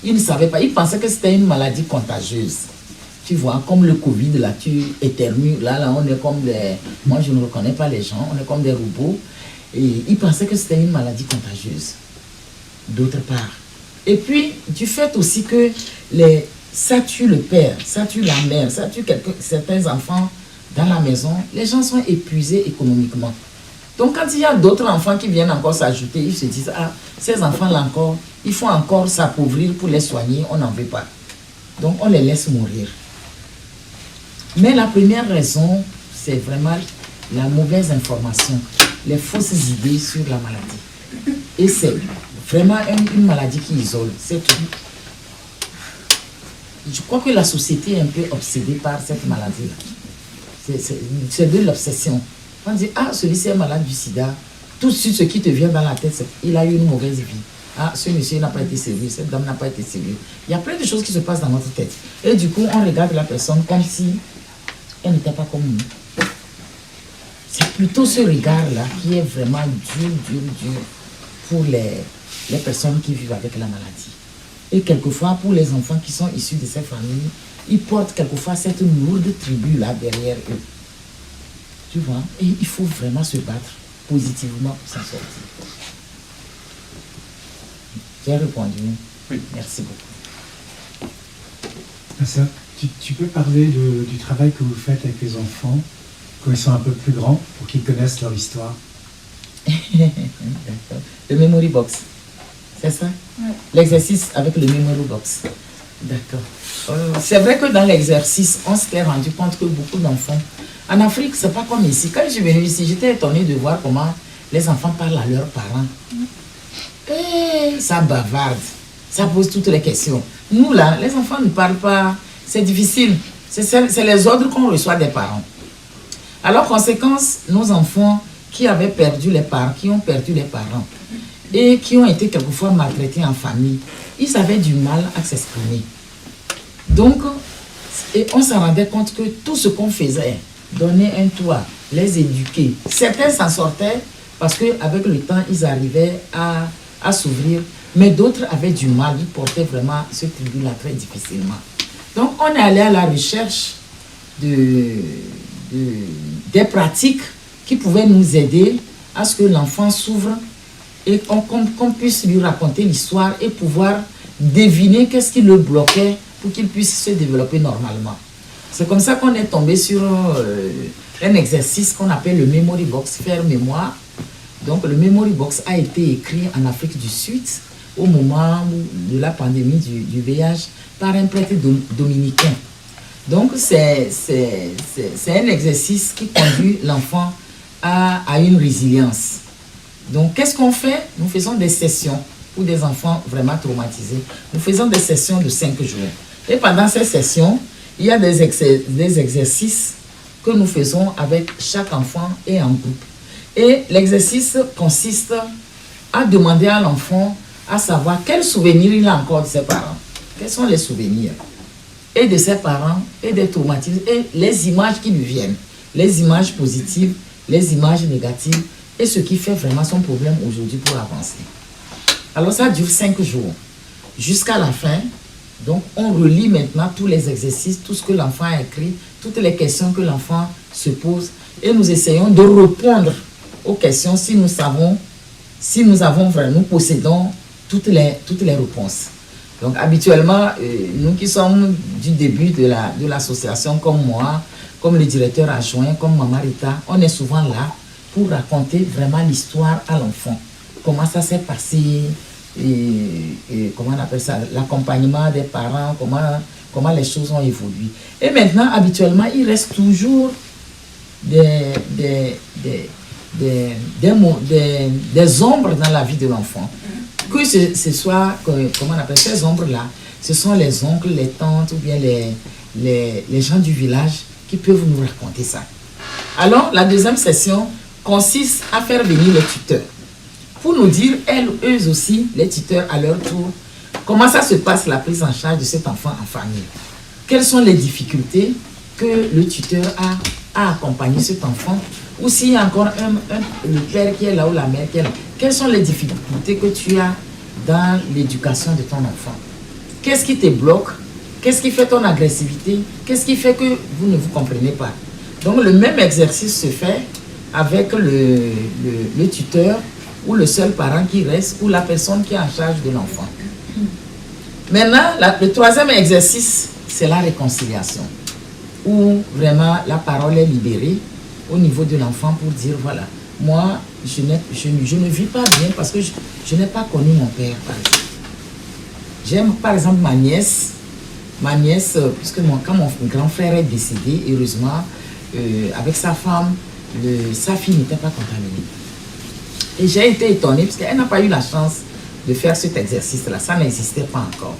Ils ne savaient pas. Ils pensaient que c'était une maladie contagieuse. Tu vois, comme le Covid, là, tu éternues. Là, on est comme des... Moi, je ne reconnais pas les gens. On est comme des robots. Et ils pensaient que c'était une maladie contagieuse. D'autre part. Et puis, du fait aussi que ça tue le père, ça tue la mère, ça tue certains enfants dans la maison, les gens sont épuisés économiquement. Donc quand il y a d'autres enfants qui viennent encore s'ajouter, ils se disent, ah, ces enfants-là encore, il faut encore s'appauvrir pour les soigner, on n'en veut pas. Donc on les laisse mourir. Mais la première raison, c'est vraiment la mauvaise information, les fausses idées sur la maladie. Et c'est vraiment une maladie qui isole, c'est tout. Je crois que la société est un peu obsédée par cette maladie-là. C'est de l'obsession. On dit, ah, celui-ci est malade du sida. Tout de suite, ce qui te vient dans la tête, c'est qu'il a eu une mauvaise vie. Ah, ce monsieur n'a pas été sérieux, cette dame n'a pas été sérieux. Il y a plein de choses qui se passent dans notre tête. Et du coup, on regarde la personne comme si elle n'était pas comme nous. C'est plutôt ce regard-là qui est vraiment dur pour les personnes qui vivent avec la maladie. Et quelquefois, pour les enfants qui sont issus de ces familles, ils portent quelquefois cette lourde tribu-là derrière eux. Tu vois? Et il faut vraiment se battre positivement pour s'en sortir. J'ai répondu. Oui. Merci beaucoup. Ça, tu peux parler du travail que vous faites avec les enfants quand ils sont un peu plus grands pour qu'ils connaissent leur histoire? D'accord. Le memory box. C'est ça? Ouais. L'exercice avec le memory box. D'accord. C'est vrai que dans l'exercice, on s'était rendu compte que beaucoup d'enfants, en Afrique, c'est pas comme ici. Quand je suis venue ici, j'étais étonnée de voir comment les enfants parlent à leurs parents. Et ça bavarde, ça pose toutes les questions. Nous là, les enfants ne parlent pas, c'est difficile. C'est les ordres qu'on reçoit des parents. Alors, conséquence, nos enfants qui avaient perdu les parents, qui ont perdu les parents, et qui ont été quelquefois maltraités en famille, ils avaient du mal à s'exprimer. Donc, et on s'en rendait compte que tout ce qu'on faisait, donner un toit, les éduquer, certains s'en sortaient parce qu'avec le temps, ils arrivaient à s'ouvrir, mais d'autres avaient du mal, ils portaient vraiment ce tribut-là très difficilement. Donc, on est allé à la recherche des pratiques qui pouvaient nous aider à ce que l'enfant s'ouvre et qu'on puisse lui raconter l'histoire et pouvoir deviner qu'est-ce qui le bloquait pour qu'il puisse se développer normalement. C'est comme ça qu'on est tombé sur un exercice qu'on appelle le Memory Box, faire mémoire. Donc le Memory Box a été écrit en Afrique du Sud au moment de la pandémie du VIH par un prêtre dominicain. Donc c'est un exercice qui conduit l'enfant à une résilience. Donc qu'est-ce qu'on fait? Nous faisons des sessions pour des enfants vraiment traumatisés. Nous faisons des sessions de 5 jours. Et pendant ces sessions, il y a des exercices que nous faisons avec chaque enfant et en groupe. Et l'exercice consiste à demander à l'enfant à savoir quel souvenir il a encore de ses parents. Quels sont les souvenirs et de ses parents et des traumatismes et les images qui lui viennent. Les images positives, les images négatives et ce qui fait vraiment son problème aujourd'hui pour avancer. Alors ça dure 5 jours jusqu'à la fin. Donc on relit maintenant tous les exercices, tout ce que l'enfant a écrit, toutes les questions que l'enfant se pose et nous essayons de répondre aux questions si nous savons, si nous avons vraiment, nous possédons toutes les réponses. Donc habituellement, nous qui sommes du début de l'association, comme moi, comme le directeur adjoint, comme Maman Rita, on est souvent là pour raconter vraiment l'histoire à l'enfant. Comment ça s'est passé, et comment on appelle ça, l'accompagnement des parents, comment les choses ont évolué. Et maintenant, habituellement, il reste toujours des ombres dans la vie de l'enfant. Que ce soit, comment on appelle ces ombres-là, ce sont les oncles, les tantes ou bien les gens du village qui peuvent nous raconter ça. Alors, la deuxième session consiste à faire venir les tuteurs pour nous dire, eux aussi, les tuteurs à leur tour, comment ça se passe la prise en charge de cet enfant en famille. Quelles sont les difficultés que le tuteur a à accompagner cet enfant, ou s'il y a encore le père qui est là ou la mère qui est là. Quelles sont les difficultés que tu as dans l'éducation de ton enfant? Qu'est-ce qui te bloque? Qu'est-ce qui fait ton agressivité? Qu'est-ce qui fait que vous ne vous comprenez pas? Donc le même exercice se fait avec le tuteur ou le seul parent qui reste ou la personne qui est en charge de l'enfant. Maintenant, le troisième exercice, c'est la réconciliation. où vraiment la parole est libérée au niveau de l'enfant pour dire, voilà, moi, je ne vis pas bien parce que je n'ai pas connu mon père, par exemple. J'aime, par exemple, ma nièce, puisque quand mon grand frère est décédé, heureusement, avec sa femme, sa fille n'était pas contaminée. Et j'ai été étonnée, parce qu'elle n'a pas eu la chance de faire cet exercice-là, ça n'existait pas encore.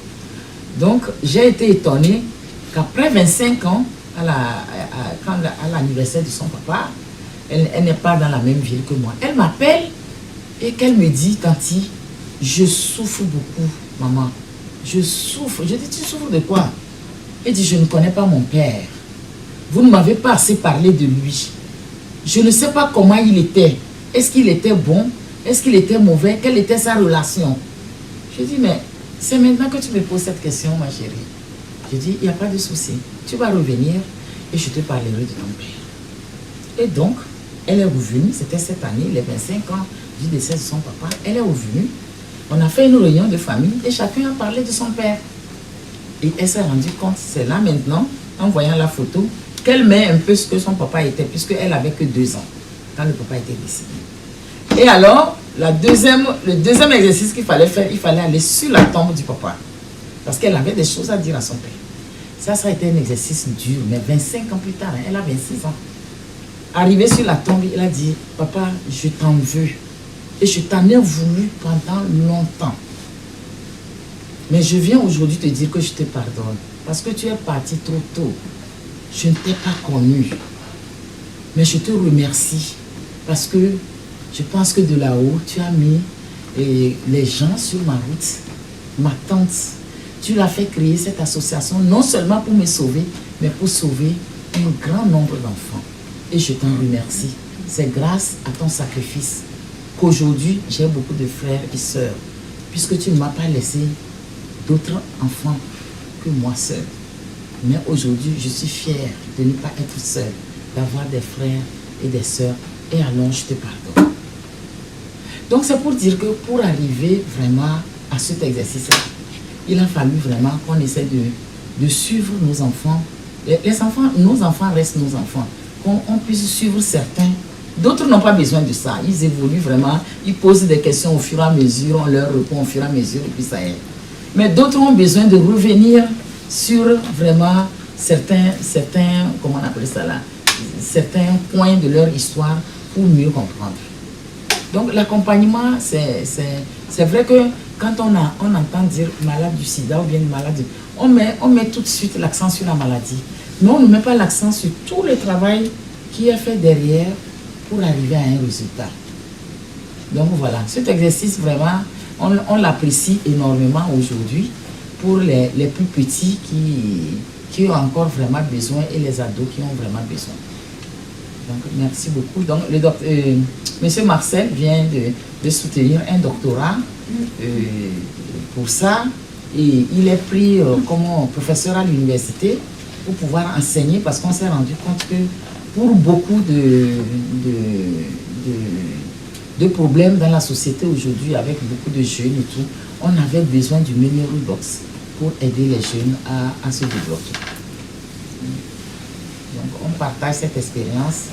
Donc, j'ai été étonnée qu'après 25 ans, à l'anniversaire de son papa, elle n'est pas dans la même ville que moi. Elle m'appelle et qu'elle me dit, Tanti, je souffre beaucoup, maman. Je souffre. Je dis, tu souffres de quoi? Elle dit, je ne connais pas mon père. Vous ne m'avez pas assez parlé de lui. Je ne sais pas comment il était. Est-ce qu'il était bon? Est-ce qu'il était mauvais? Quelle était sa relation? Je dis, mais c'est maintenant que tu me poses cette question, ma chérie. Je dis, il n'y a pas de souci. Tu vas revenir et je te parlerai de ton père. Et donc, elle est revenue. C'était cette année, les 25 ans du décès de son papa. Elle est revenue. On a fait une réunion de famille et chacun a parlé de son père. Et elle s'est rendue compte, c'est là maintenant, en voyant la photo, qu'elle met un peu ce que son papa était, puisqu'elle n'avait que 2 ans quand le papa était décédé. Et alors, le deuxième exercice qu'il fallait faire, il fallait aller sur la tombe du papa. Parce qu'elle avait des choses à dire à son père. Ça a été un exercice dur, mais 25 ans plus tard, elle a 26 ans. Arrivée sur la tombe, il a dit, papa, je t'en veux. Et je t'en ai voulu pendant longtemps. Mais je viens aujourd'hui te dire que je te pardonne. Parce que tu es parti trop tôt. Je ne t'ai pas connu. Mais je te remercie. Parce que je pense que de là-haut, tu as mis les gens sur ma route. Ma tante, tu l'as fait créer cette association, non seulement pour me sauver, mais pour sauver un grand nombre d'enfants. Et je t'en remercie. C'est grâce à ton sacrifice qu'aujourd'hui, j'ai beaucoup de frères et sœurs. Puisque tu ne m'as pas laissé d'autres enfants que moi seul. Mais aujourd'hui, je suis fière de ne pas être seule, d'avoir des frères et des sœurs. Et alors, je te pardonne. Donc, c'est pour dire que pour arriver vraiment à cet exercice-là, il a fallu vraiment qu'on essaie de suivre nos enfants. Nos enfants restent nos enfants. Qu'on puisse suivre certains. D'autres n'ont pas besoin de ça. Ils évoluent vraiment. Ils posent des questions au fur et à mesure. On leur répond au fur et à mesure et puis ça est. Mais d'autres ont besoin de revenir sur vraiment certains, comment on appelle ça là, certains points de leur histoire pour mieux comprendre. Donc l'accompagnement, c'est vrai que quand on entend dire malade du sida ou bien malade, on met tout de suite l'accent sur la maladie. Mais on ne met pas l'accent sur tout le travail qui est fait derrière pour arriver à un résultat. Donc voilà, cet exercice vraiment, on l'apprécie énormément aujourd'hui pour les plus petits qui ont encore vraiment besoin et les ados qui ont vraiment besoin. Donc merci beaucoup. Donc Monsieur Marcel vient de soutenir un doctorat pour ça et il est pris comme professeur à l'université pour pouvoir enseigner parce qu'on s'est rendu compte que pour beaucoup de problèmes dans la société aujourd'hui avec beaucoup de jeunes et tout, on avait besoin du Memory Box pour aider les jeunes à se développer. Donc on partage cette expérience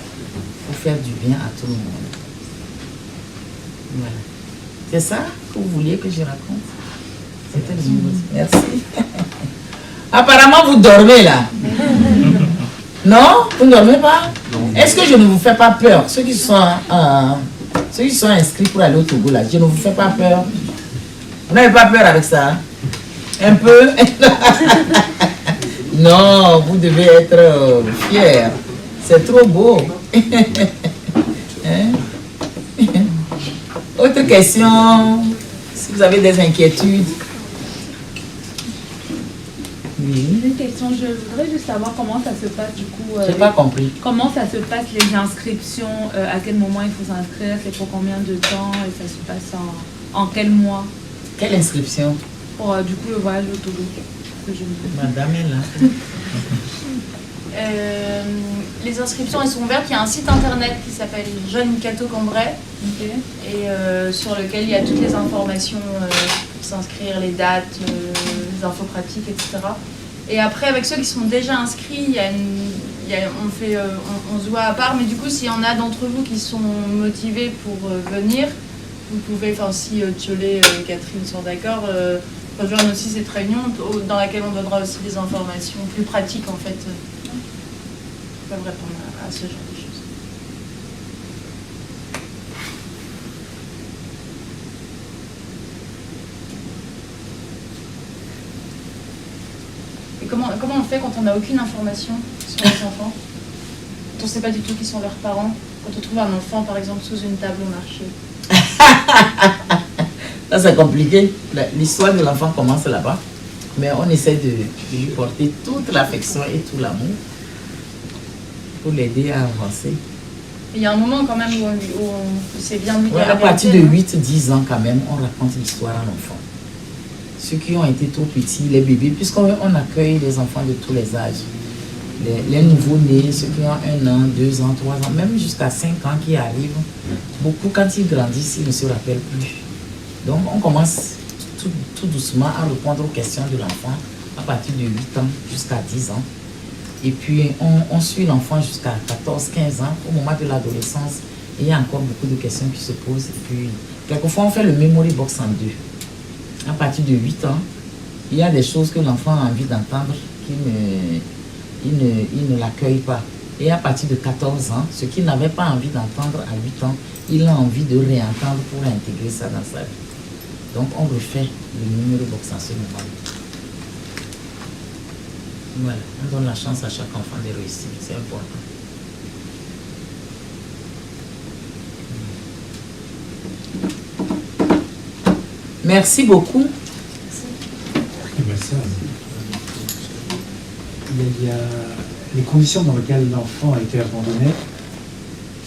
pour faire du bien à tout le monde. Voilà. C'est ça que vous vouliez que je raconte? C'était le nouveau. Merci. Apparemment vous dormez là. Non? Vous ne dormez pas? Est-ce que je ne vous fais pas peur? Ceux qui sont inscrits pour aller au Togo là, je ne vous fais pas peur? Vous n'avez pas peur avec ça? Un peu? Non, vous devez être fiers. C'est trop beau. Hein? Autre question? Si vous avez des inquiétudes. Oui. Une question, je voudrais juste savoir comment ça se passe du coup. J'ai pas compris. Comment ça se passe les inscriptions? À quel moment il faut s'inscrire? C'est pour combien de temps? Et ça se passe en quel mois? Quelle inscription? Pour du coup le voyage au Togo. Madame est là. Les inscriptions elles sont ouvertes. Il y a un site internet qui s'appelle Jeune Cato Cambrai et sur lequel il y a toutes les informations pour s'inscrire, les dates, les infos pratiques, etc. Et après, avec ceux qui sont déjà inscrits, on se voit à part. Mais du coup, s'il y en a d'entre vous qui sont motivés pour venir, vous pouvez, enfin si Tcholé et Catherine sont d'accord, rejoindre aussi cette réunion dans laquelle on donnera aussi des informations plus pratiques en fait. Ils peuvent répondre à ce genre de choses. Et comment on fait quand on n'a aucune information sur les enfants? Quand on ne sait pas du tout qui sont leurs parents? Quand on trouve un enfant par exemple sous une table au marché? Ça c'est compliqué. L'histoire de l'enfant commence là-bas. Mais on essaie de lui porter toute l'affection et tout l'amour pour l'aider à avancer. Il y a un moment quand même où c'est bien lui dire à partir de 8-10 ans quand même, on raconte l'histoire à l'enfant. Ceux qui ont été trop petits, les bébés, puisqu'on accueille les enfants de tous les âges. Les nouveaux-nés, ceux qui ont 1 an, 2 ans, 3 ans, même jusqu'à 5 ans qui arrivent. Beaucoup, quand ils grandissent, ils ne se rappellent plus. Donc on commence tout doucement à répondre aux questions de l'enfant à partir de 8 ans jusqu'à 10 ans. Et puis on suit l'enfant jusqu'à 14-15 ans. Au moment de l'adolescence, il y a encore beaucoup de questions qui se posent. Et puis quelquefois on fait le memory box en 2. À partir de 8 ans, il y a des choses que l'enfant a envie d'entendre il ne l'accueille pas. Et à partir de 14 ans, ce qu'il n'avait pas envie d'entendre à 8 ans, il a envie de réentendre pour intégrer ça dans sa vie. Donc on refait le numéro box en ce moment. Voilà, on donne la chance à chaque enfant de réussir, c'est important. Merci beaucoup. Il y a les conditions dans lesquelles l'enfant a été abandonné.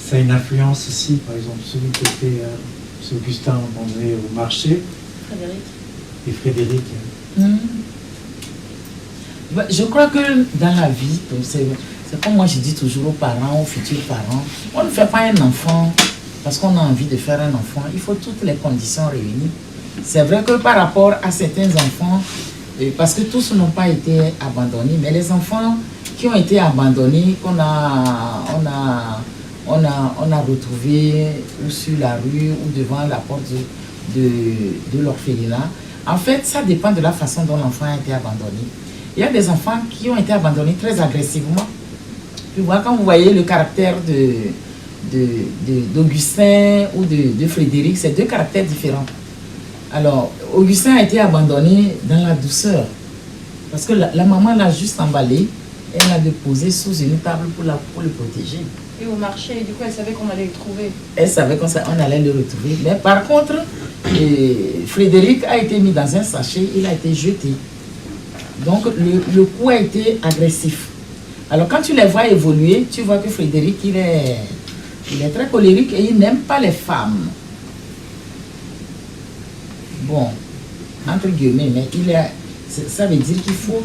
Ça a une influence aussi, par exemple, celui qui était Augustin abandonné au marché. Frédéric. Et Frédéric. Je crois que dans la vie, c'est comme moi je dis toujours aux parents, aux futurs parents, on ne fait pas un enfant parce qu'on a envie de faire un enfant. Il faut toutes les conditions réunies. C'est vrai que par rapport à certains enfants, parce que tous n'ont pas été abandonnés, mais les enfants qui ont été abandonnés, qu'on a retrouvés ou sur la rue ou devant la porte de l'orphelinat, en fait, ça dépend de la façon dont l'enfant a été abandonné. Il y a des enfants qui ont été abandonnés très agressivement. Tu vois, quand vous voyez le caractère d'Augustin ou de Frédéric, c'est 2 caractères différents. Alors, Augustin a été abandonné dans la douceur. Parce que la maman l'a juste emballé, elle l'a déposé sous une table pour le protéger. Et au marché, du coup, elle savait qu'on allait le trouver. Elle savait qu'on allait le retrouver. Mais par contre, Frédéric a été mis dans un sachet, il a été jeté. Donc, le coup a été agressif. Alors, quand tu les vois évoluer, tu vois que Frédéric, il est très colérique et il n'aime pas les femmes. Bon, entre guillemets, mais ça veut dire qu'il faut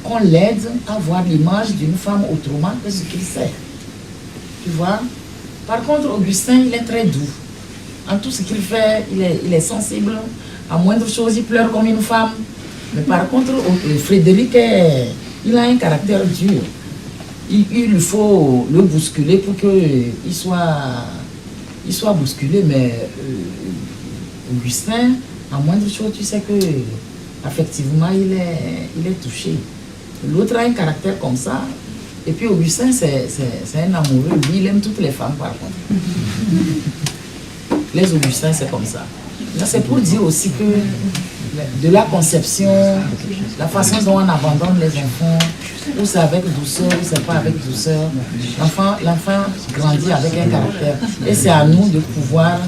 qu'on l'aide à voir l'image d'une femme autrement que ce qu'il sait. Tu vois? Par contre, Augustin, il est très doux. En tout ce qu'il fait, il est sensible. À moindre chose, il pleure comme une femme. Mais par contre, Frédéric, il a un caractère dur. Il faut le bousculer pour qu'il soit bousculé. Mais Augustin, à moindre chose, tu sais que affectivement, il est touché. L'autre a un caractère comme ça. Et puis Augustin, c'est un amoureux. Lui, il aime toutes les femmes, par contre. Les Augustins, c'est comme ça. Là, c'est pour dire aussi que de la conception, la façon dont on abandonne les enfants, ou c'est avec douceur, ou c'est pas avec douceur, l'enfant grandit avec un caractère. Et c'est à nous de pouvoir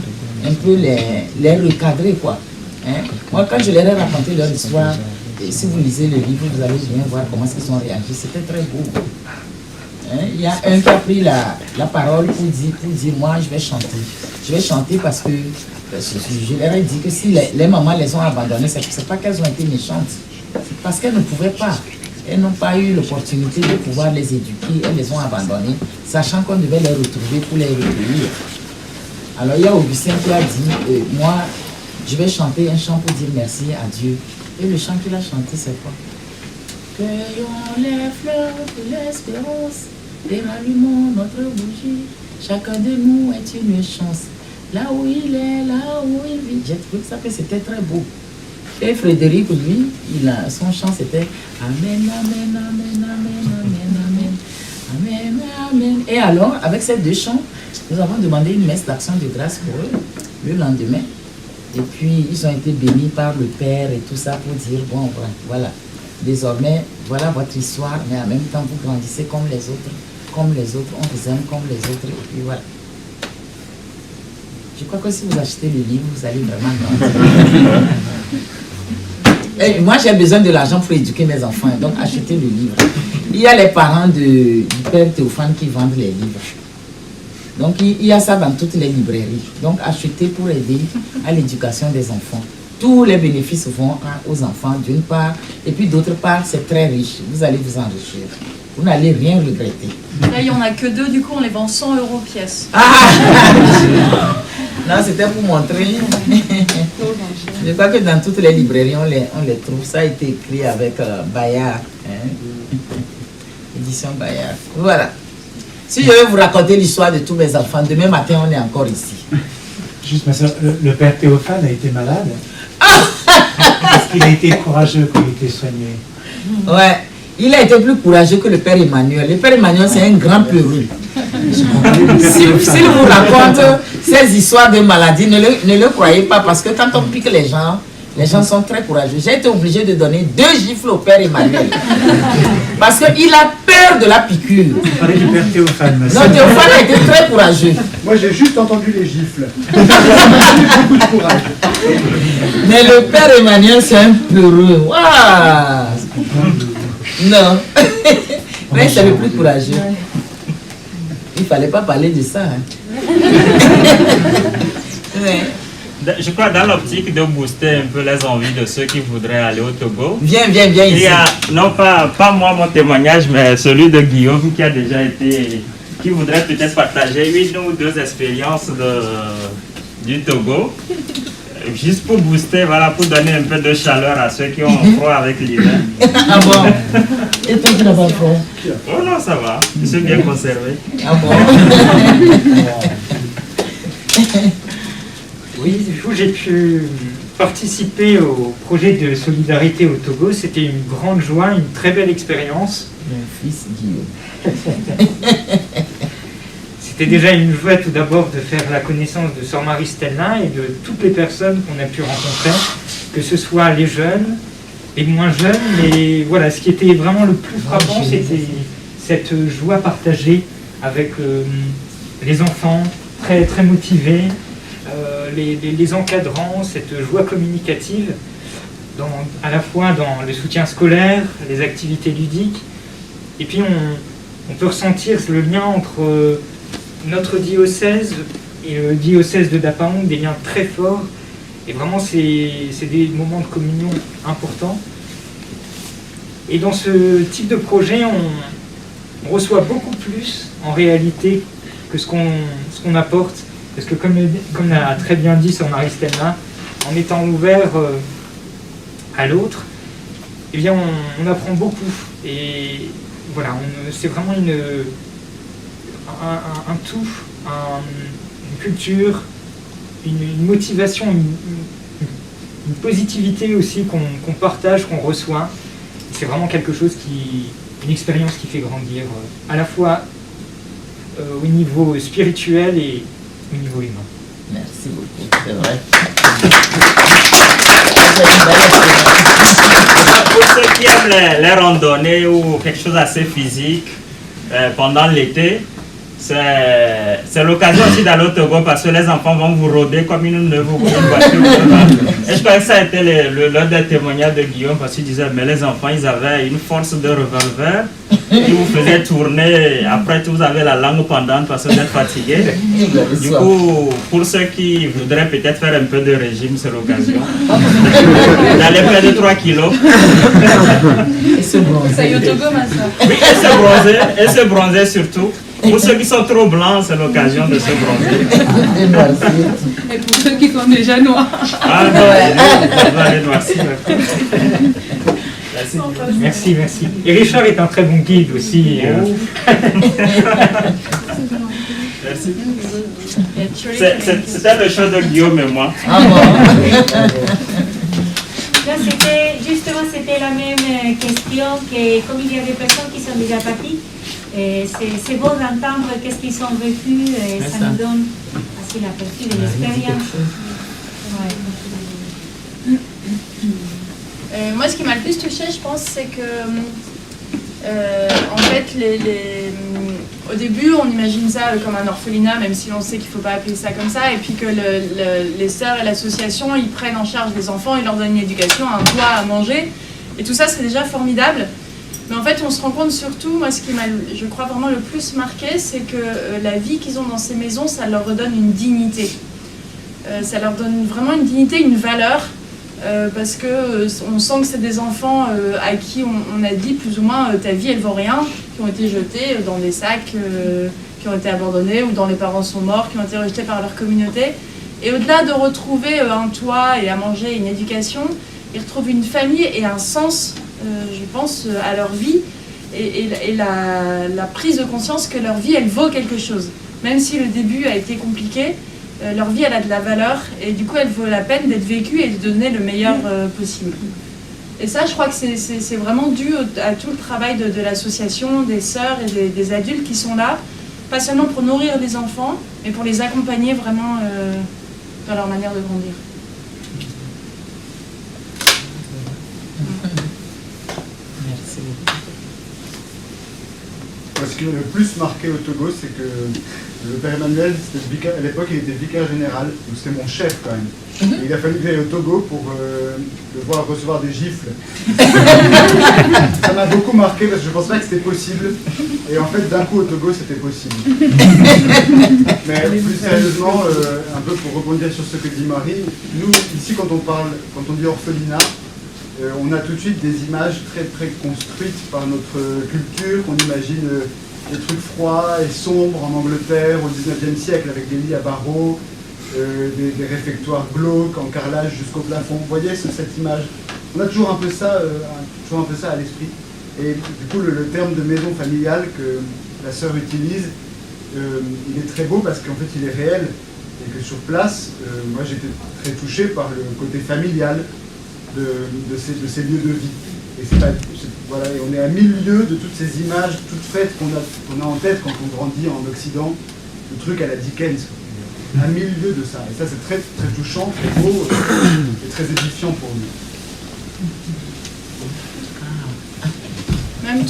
un peu les recadrer, quoi. Hein? Moi, quand je leur ai raconté leur histoire, et si vous lisez le livre, vous allez bien voir comment ils ont réagi. C'était très beau. Hein? Il y a un qui a pris la parole pour dire, moi, je vais chanter. Je vais chanter parce que je leur ai dit que si les mamans les ont abandonnées, c'est pas qu'elles ont été méchantes. C'est parce qu'elles ne pouvaient pas. Elles n'ont pas eu l'opportunité de pouvoir les éduquer. Elles les ont abandonnées, sachant qu'on devait les retrouver pour les recueillir. Alors il y a Augustin qui a dit, moi, je vais chanter un chant pour dire merci à Dieu. Et le chant qu'il a chanté, c'est quoi? Cueillons les fleurs de l'espérance et rallumons notre bougie. Chacun de nous est une chance. Là où il est, là où il vit. J'ai trouvé que ça c'était très beau. Et Frédéric, lui, son chant c'était Amen, Amen, Amen, Amen, Amen, Amen, Amen, Amen. Et alors, avec ces deux chants, nous avons demandé une messe d'action de grâce pour eux le lendemain. Et puis, ils ont été bénis par le Père et tout ça pour dire, bon, voilà, désormais, voilà votre histoire, mais en même temps, vous grandissez comme les autres, on vous aime comme les autres, et puis voilà. Je crois que si vous achetez le livre, vous allez vraiment grandir. Et moi, j'ai besoin de l'argent pour éduquer mes enfants, donc achetez le livre. Il y a les parents du Père Théophane qui vendent les livres. Donc, il y a ça dans toutes les librairies. Donc, achetez pour aider à l'éducation des enfants. Tous les bénéfices vont aux enfants, d'une part, et puis d'autre part, c'est très riche. Vous allez vous enrichir. Vous n'allez rien regretter. Là, il n'y en a que 2, du coup, on les vend 100 € pièce. Ah non, c'était pour montrer. Je crois que dans toutes les librairies, on les trouve. Ça a été écrit avec Bayard. Hein? Édition Bayard. Voilà. Si je vais vous raconter l'histoire de tous mes enfants, demain matin, on est encore ici. Juste, ma soeur, le père Théophane a été malade. Parce qu'il a été courageux quand il était soigné. Ouais. Il a été plus courageux que le père Emmanuel. Le père Emmanuel, c'est un grand peureux. S'il vous raconte ces histoires de maladie, ne le croyez pas, parce que quand on pique les gens sont très courageux. J'ai été obligé de donner 2 gifles au père Emmanuel. Parce qu'il a peur de la piqûre. Vous parlez du père Théophane, ma Non, soeur. Théophane a été très courageux. Moi, j'ai juste entendu les gifles. Beaucoup de courage. Mais le père Emmanuel, c'est un peureux. Waouh! Non. Mais c'est le plus courageux. Il ne fallait pas parler de ça. Hein. Ouais. Je crois dans l'optique de booster un peu les envies de ceux qui voudraient aller au Togo. Viens Il ici. y a, non pas moi mon témoignage, mais celui de Guillaume qui a déjà été, qui voudrait peut-être partager 1 ou 2 expériences du Togo. Juste pour booster, voilà, pour donner un peu de chaleur à ceux qui ont froid avec l'hiver. Ah bon? Et toi, tu n'as pas froid? Oh non, ça va, je suis bien conservé. Ah bon? Oui, du coup, j'ai pu participer au projet de solidarité au Togo. C'était une grande joie, une très belle expérience. Mon fils Guillaume. C'était déjà une joie tout d'abord de faire la connaissance de Sœur Marie Stella et de toutes les personnes qu'on a pu rencontrer, que ce soit les jeunes, les moins jeunes, mais voilà, ce qui était vraiment le plus frappant, c'était cette joie partagée avec les enfants très, très motivés, les encadrants, cette joie communicative, à la fois dans le soutien scolaire, les activités ludiques, et puis on peut ressentir le lien entre notre diocèse et le diocèse de Dapaong, des liens très forts, et vraiment c'est des moments de communion importants. Et dans ce type de projet, on reçoit beaucoup plus en réalité que ce qu'on apporte, parce que comme l'a très bien dit Sœur Marie Stella, en étant ouvert à l'autre, eh bien on apprend beaucoup, et voilà, c'est vraiment un tout, une culture, une motivation, une positivité aussi qu'on partage, qu'on reçoit. C'est vraiment quelque chose une expérience qui fait grandir, à la fois au niveau spirituel et au niveau humain. Merci beaucoup, c'est vrai. Pour ceux qui aiment les randonnées ou quelque chose d'assez physique pendant l'été, c'est l'occasion aussi d'aller au Togo parce que les enfants vont vous rôder comme une voiture. Et je crois que ça a été l'un des témoignages de Guillaume parce qu'il disait mais les enfants ils avaient une force de revolver qui vous faisait tourner. Après tout vous avez la langue pendante parce que vous êtes fatigué. Du coup pour ceux qui voudraient peut-être faire un peu de régime, c'est l'occasion d'aller près de 3 kilos. Et se bronzer. Ça y est au Togo, ma soeur. Oui, et se bronzer surtout. Pour ceux qui sont trop blancs, c'est l'occasion de se bronzer. Et pour ceux qui sont déjà noirs. Ah non, on va aller noircir. Merci, merci. Et Richard est un très bon guide aussi. Merci. C'était le show de Guillaume et moi. Ah bon? Là, c'était la même question que comme il y a des personnes qui sont déjà parties, c'est bon d'entendre qu'est-ce qu'ils ont vécu, et ça nous donne assez l'aperçu de l'expérience. Moi, ce qui m'a le plus touchée, je pense, c'est que, en fait, au début, on imagine ça comme un orphelinat, même si on sait qu'il ne faut pas appeler ça comme ça, et puis que les sœurs et l'association, ils prennent en charge les enfants, ils leur donnent une éducation, un toit, à manger, et tout ça, c'est déjà formidable. Mais en fait, on se rend compte surtout, moi, ce qui m'a, je crois, vraiment le plus marqué, c'est que la vie qu'ils ont dans ces maisons, ça leur redonne une dignité. Ça leur donne vraiment une dignité, une valeur. Parce que on sent que c'est des enfants à qui on a dit plus ou moins ta vie elle vaut rien, qui ont été jetés dans des sacs, qui ont été abandonnés ou dont les parents sont morts, qui ont été rejetés par leur communauté. Et au-delà de retrouver un toit et à manger, une éducation, ils retrouvent une famille et un sens, je pense, à leur vie et la prise de conscience que leur vie elle vaut quelque chose. Même si le début a été compliqué, leur vie elle a de la valeur et du coup elle vaut la peine d'être vécue et de donner le meilleur possible. Et ça je crois que c'est vraiment dû à tout le travail de l'association, des sœurs et des adultes qui sont là, pas seulement pour nourrir les enfants, mais pour les accompagner vraiment dans leur manière de grandir. Merci beaucoup. Ce qui m'a le plus marqué au Togo, c'est que le père Emmanuel, à l'époque, il était vicaire général, donc c'était mon chef quand même. Et il a fallu que j'aille au Togo pour le voir recevoir des gifles. Ça m'a beaucoup marqué parce que je ne pensais pas que c'était possible. Et en fait, d'un coup, au Togo, c'était possible. Mais plus sérieusement, un peu pour rebondir sur ce que dit Marie, nous, ici, quand on dit orphelinat, on a tout de suite des images très très construites par notre culture, qu'on imagine des trucs froids et sombres en Angleterre au 19e siècle avec des lits à barreaux, des réfectoires glauques en carrelage jusqu'au plafond. Vous voyez cette image? On a toujours un peu ça à l'esprit. Et du coup le terme de maison familiale que la sœur utilise, il est très beau parce qu'en fait il est réel et que sur place, moi j'étais très touché par le côté familial de ces lieux de vie. Et voilà, et on est à milieu de toutes ces images toutes faites qu'on a en tête quand on grandit en Occident, le truc à la Dickens, à milieu de ça. Et ça c'est très, très touchant, très beau et très édifiant pour nous. Même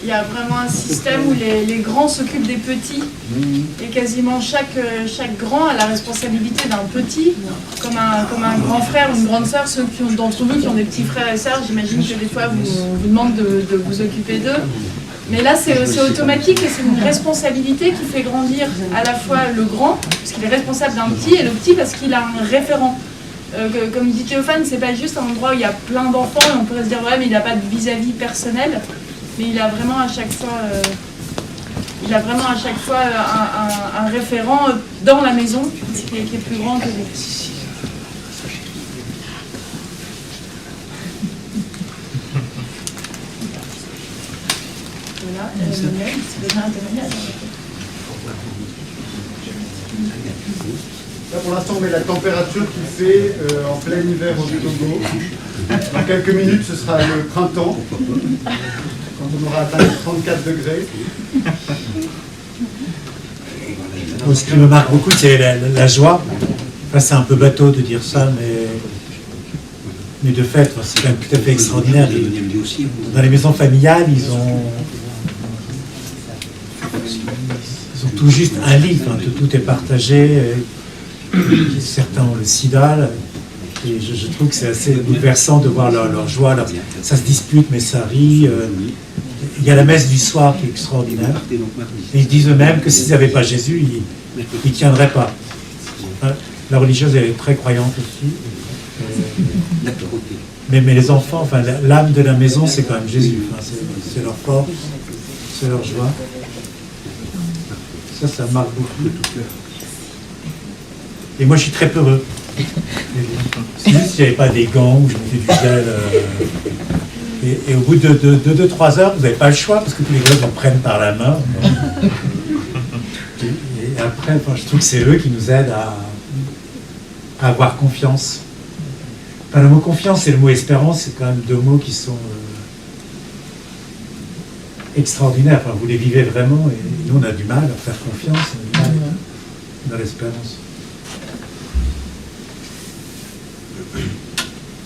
il y a vraiment un système où les grands s'occupent des petits et quasiment chaque grand a la responsabilité d'un petit, comme un grand frère ou une grande sœur. Ceux d'entre vous qui ont des petits frères et sœurs, j'imagine que des fois vous demande de vous occuper d'eux. Mais là c'est automatique et c'est une responsabilité qui fait grandir à la fois le grand, parce qu'il est responsable d'un petit, et le petit parce qu'il a un référent. Comme dit Théophane, c'est pas juste un endroit où il y a plein d'enfants et on pourrait se dire ouais mais il n'a pas de vis-à-vis personnel, mais il a vraiment à chaque fois un référent dans la maison qui est plus grand que lui. Voilà, c'est déjà un témoignage. Là pour l'instant on met la température qu'il fait en plein hiver au Togo. Dans quelques minutes ce sera le printemps, quand on aura atteint les 34 degrés. Ce qui me marque beaucoup c'est la joie. Enfin, c'est un peu bateau de dire ça, mais de fait c'est quand même tout à fait extraordinaire. Dans les maisons familiales ils ont tout juste un lit, enfin, tout est partagé. Certains ont le sida, et je trouve que c'est assez bouleversant de voir leur joie. Ça se dispute, mais ça rit. Il y a la messe du soir qui est extraordinaire. Et ils disent eux-mêmes que s'ils n'avaient pas Jésus, ils ne tiendraient pas. La religieuse est très croyante aussi. Mais les enfants, enfin, l'âme de la maison, c'est quand même Jésus. Enfin, c'est leur force, c'est leur joie. Ça marque beaucoup. Et moi, je suis très peureux. C'est juste qu'il n'y avait pas des gants où je mettais du gel. Et au bout de 2-3 heures, vous n'avez pas le choix parce que tous les gars vous prennent par la main. Et après, enfin, je trouve que c'est eux qui nous aident à avoir confiance. Enfin, le mot confiance et le mot espérance, c'est quand même deux mots qui sont extraordinaires. Enfin, vous les vivez vraiment et nous, on a du mal à faire confiance, on a du mal dans l'espérance.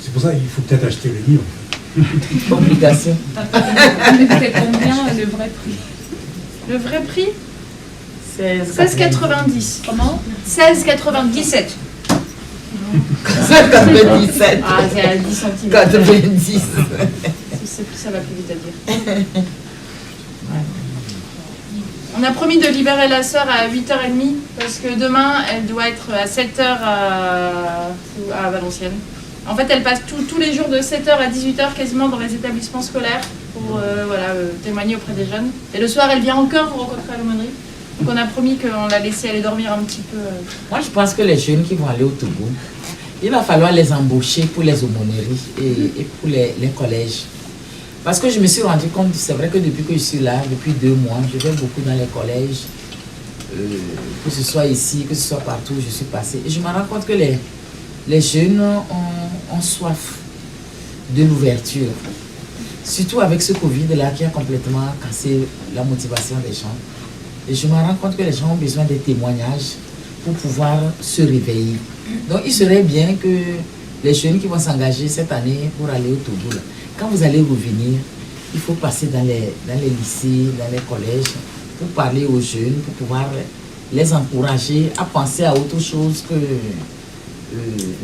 C'est pour ça qu'il faut peut-être acheter le livre. Obligation. C'est combien le vrai prix? Le vrai prix 16,90. 16,90. Comment 16,97. 97. Ah, c'est à 10 centimes. 90. Ça va plus vite à dire. On a promis de libérer la sœur à 8h30 parce que demain, elle doit être à 7h à Valenciennes. En fait, elle passe tous les jours de 7h à 18h quasiment dans les établissements scolaires pour témoigner auprès des jeunes. Et le soir, elle vient encore vous rencontrer à l'aumônerie. Donc on a promis qu'on la laissait aller dormir un petit peu. Moi, je pense que les jeunes qui vont aller au Togo, il va falloir les embaucher pour les aumôneries et pour les collèges. Parce que je me suis rendu compte, c'est vrai que depuis que je suis là, depuis 2 mois, je vais beaucoup dans les collèges, que ce soit ici, que ce soit partout où je suis passée. Et je me rends compte que les jeunes ont soif de l'ouverture. Surtout avec ce Covid-là qui a complètement cassé la motivation des gens. Et je me rends compte que les gens ont besoin de témoignages pour pouvoir se réveiller. Donc il serait bien que les jeunes qui vont s'engager cette année pour aller au Togo, là, quand vous allez revenir, il faut passer dans les lycées, dans les collèges, pour parler aux jeunes, pour pouvoir les encourager à penser à autre chose que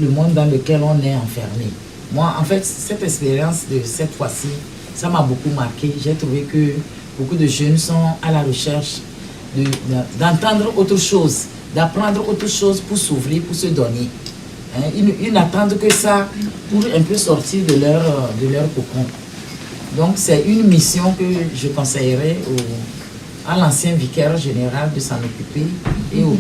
le monde dans lequel on est enfermé. Moi, en fait, cette expérience de cette fois-ci, ça m'a beaucoup marqué. J'ai trouvé que beaucoup de jeunes sont à la recherche d'entendre autre chose, d'apprendre autre chose pour s'ouvrir, pour se donner. Hein, ils n'attendent que ça pour un peu sortir de leur cocon. Donc, c'est une mission que je conseillerais à l'ancien vicaire général de s'en occuper et au...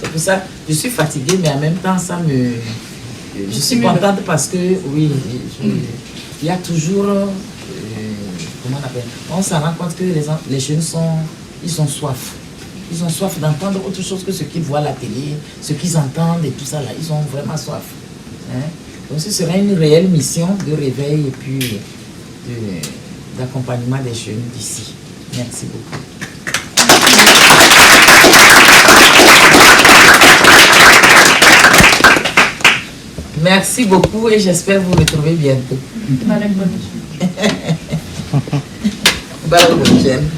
C'est pour ça que je suis fatiguée, mais en même temps, je suis contente parce que, oui, il y a toujours, comment on appelle, on s'en rend compte que les jeunes ils ont soif. Ils ont soif d'entendre autre chose que ce qu'ils voient à la télé, ce qu'ils entendent et tout ça là. Ils ont vraiment soif. Hein? Donc ce serait une réelle mission de réveil et puis d'accompagnement des jeunes d'ici. Merci beaucoup. Merci beaucoup et j'espère vous retrouver bientôt. Malek Bonne prochaine.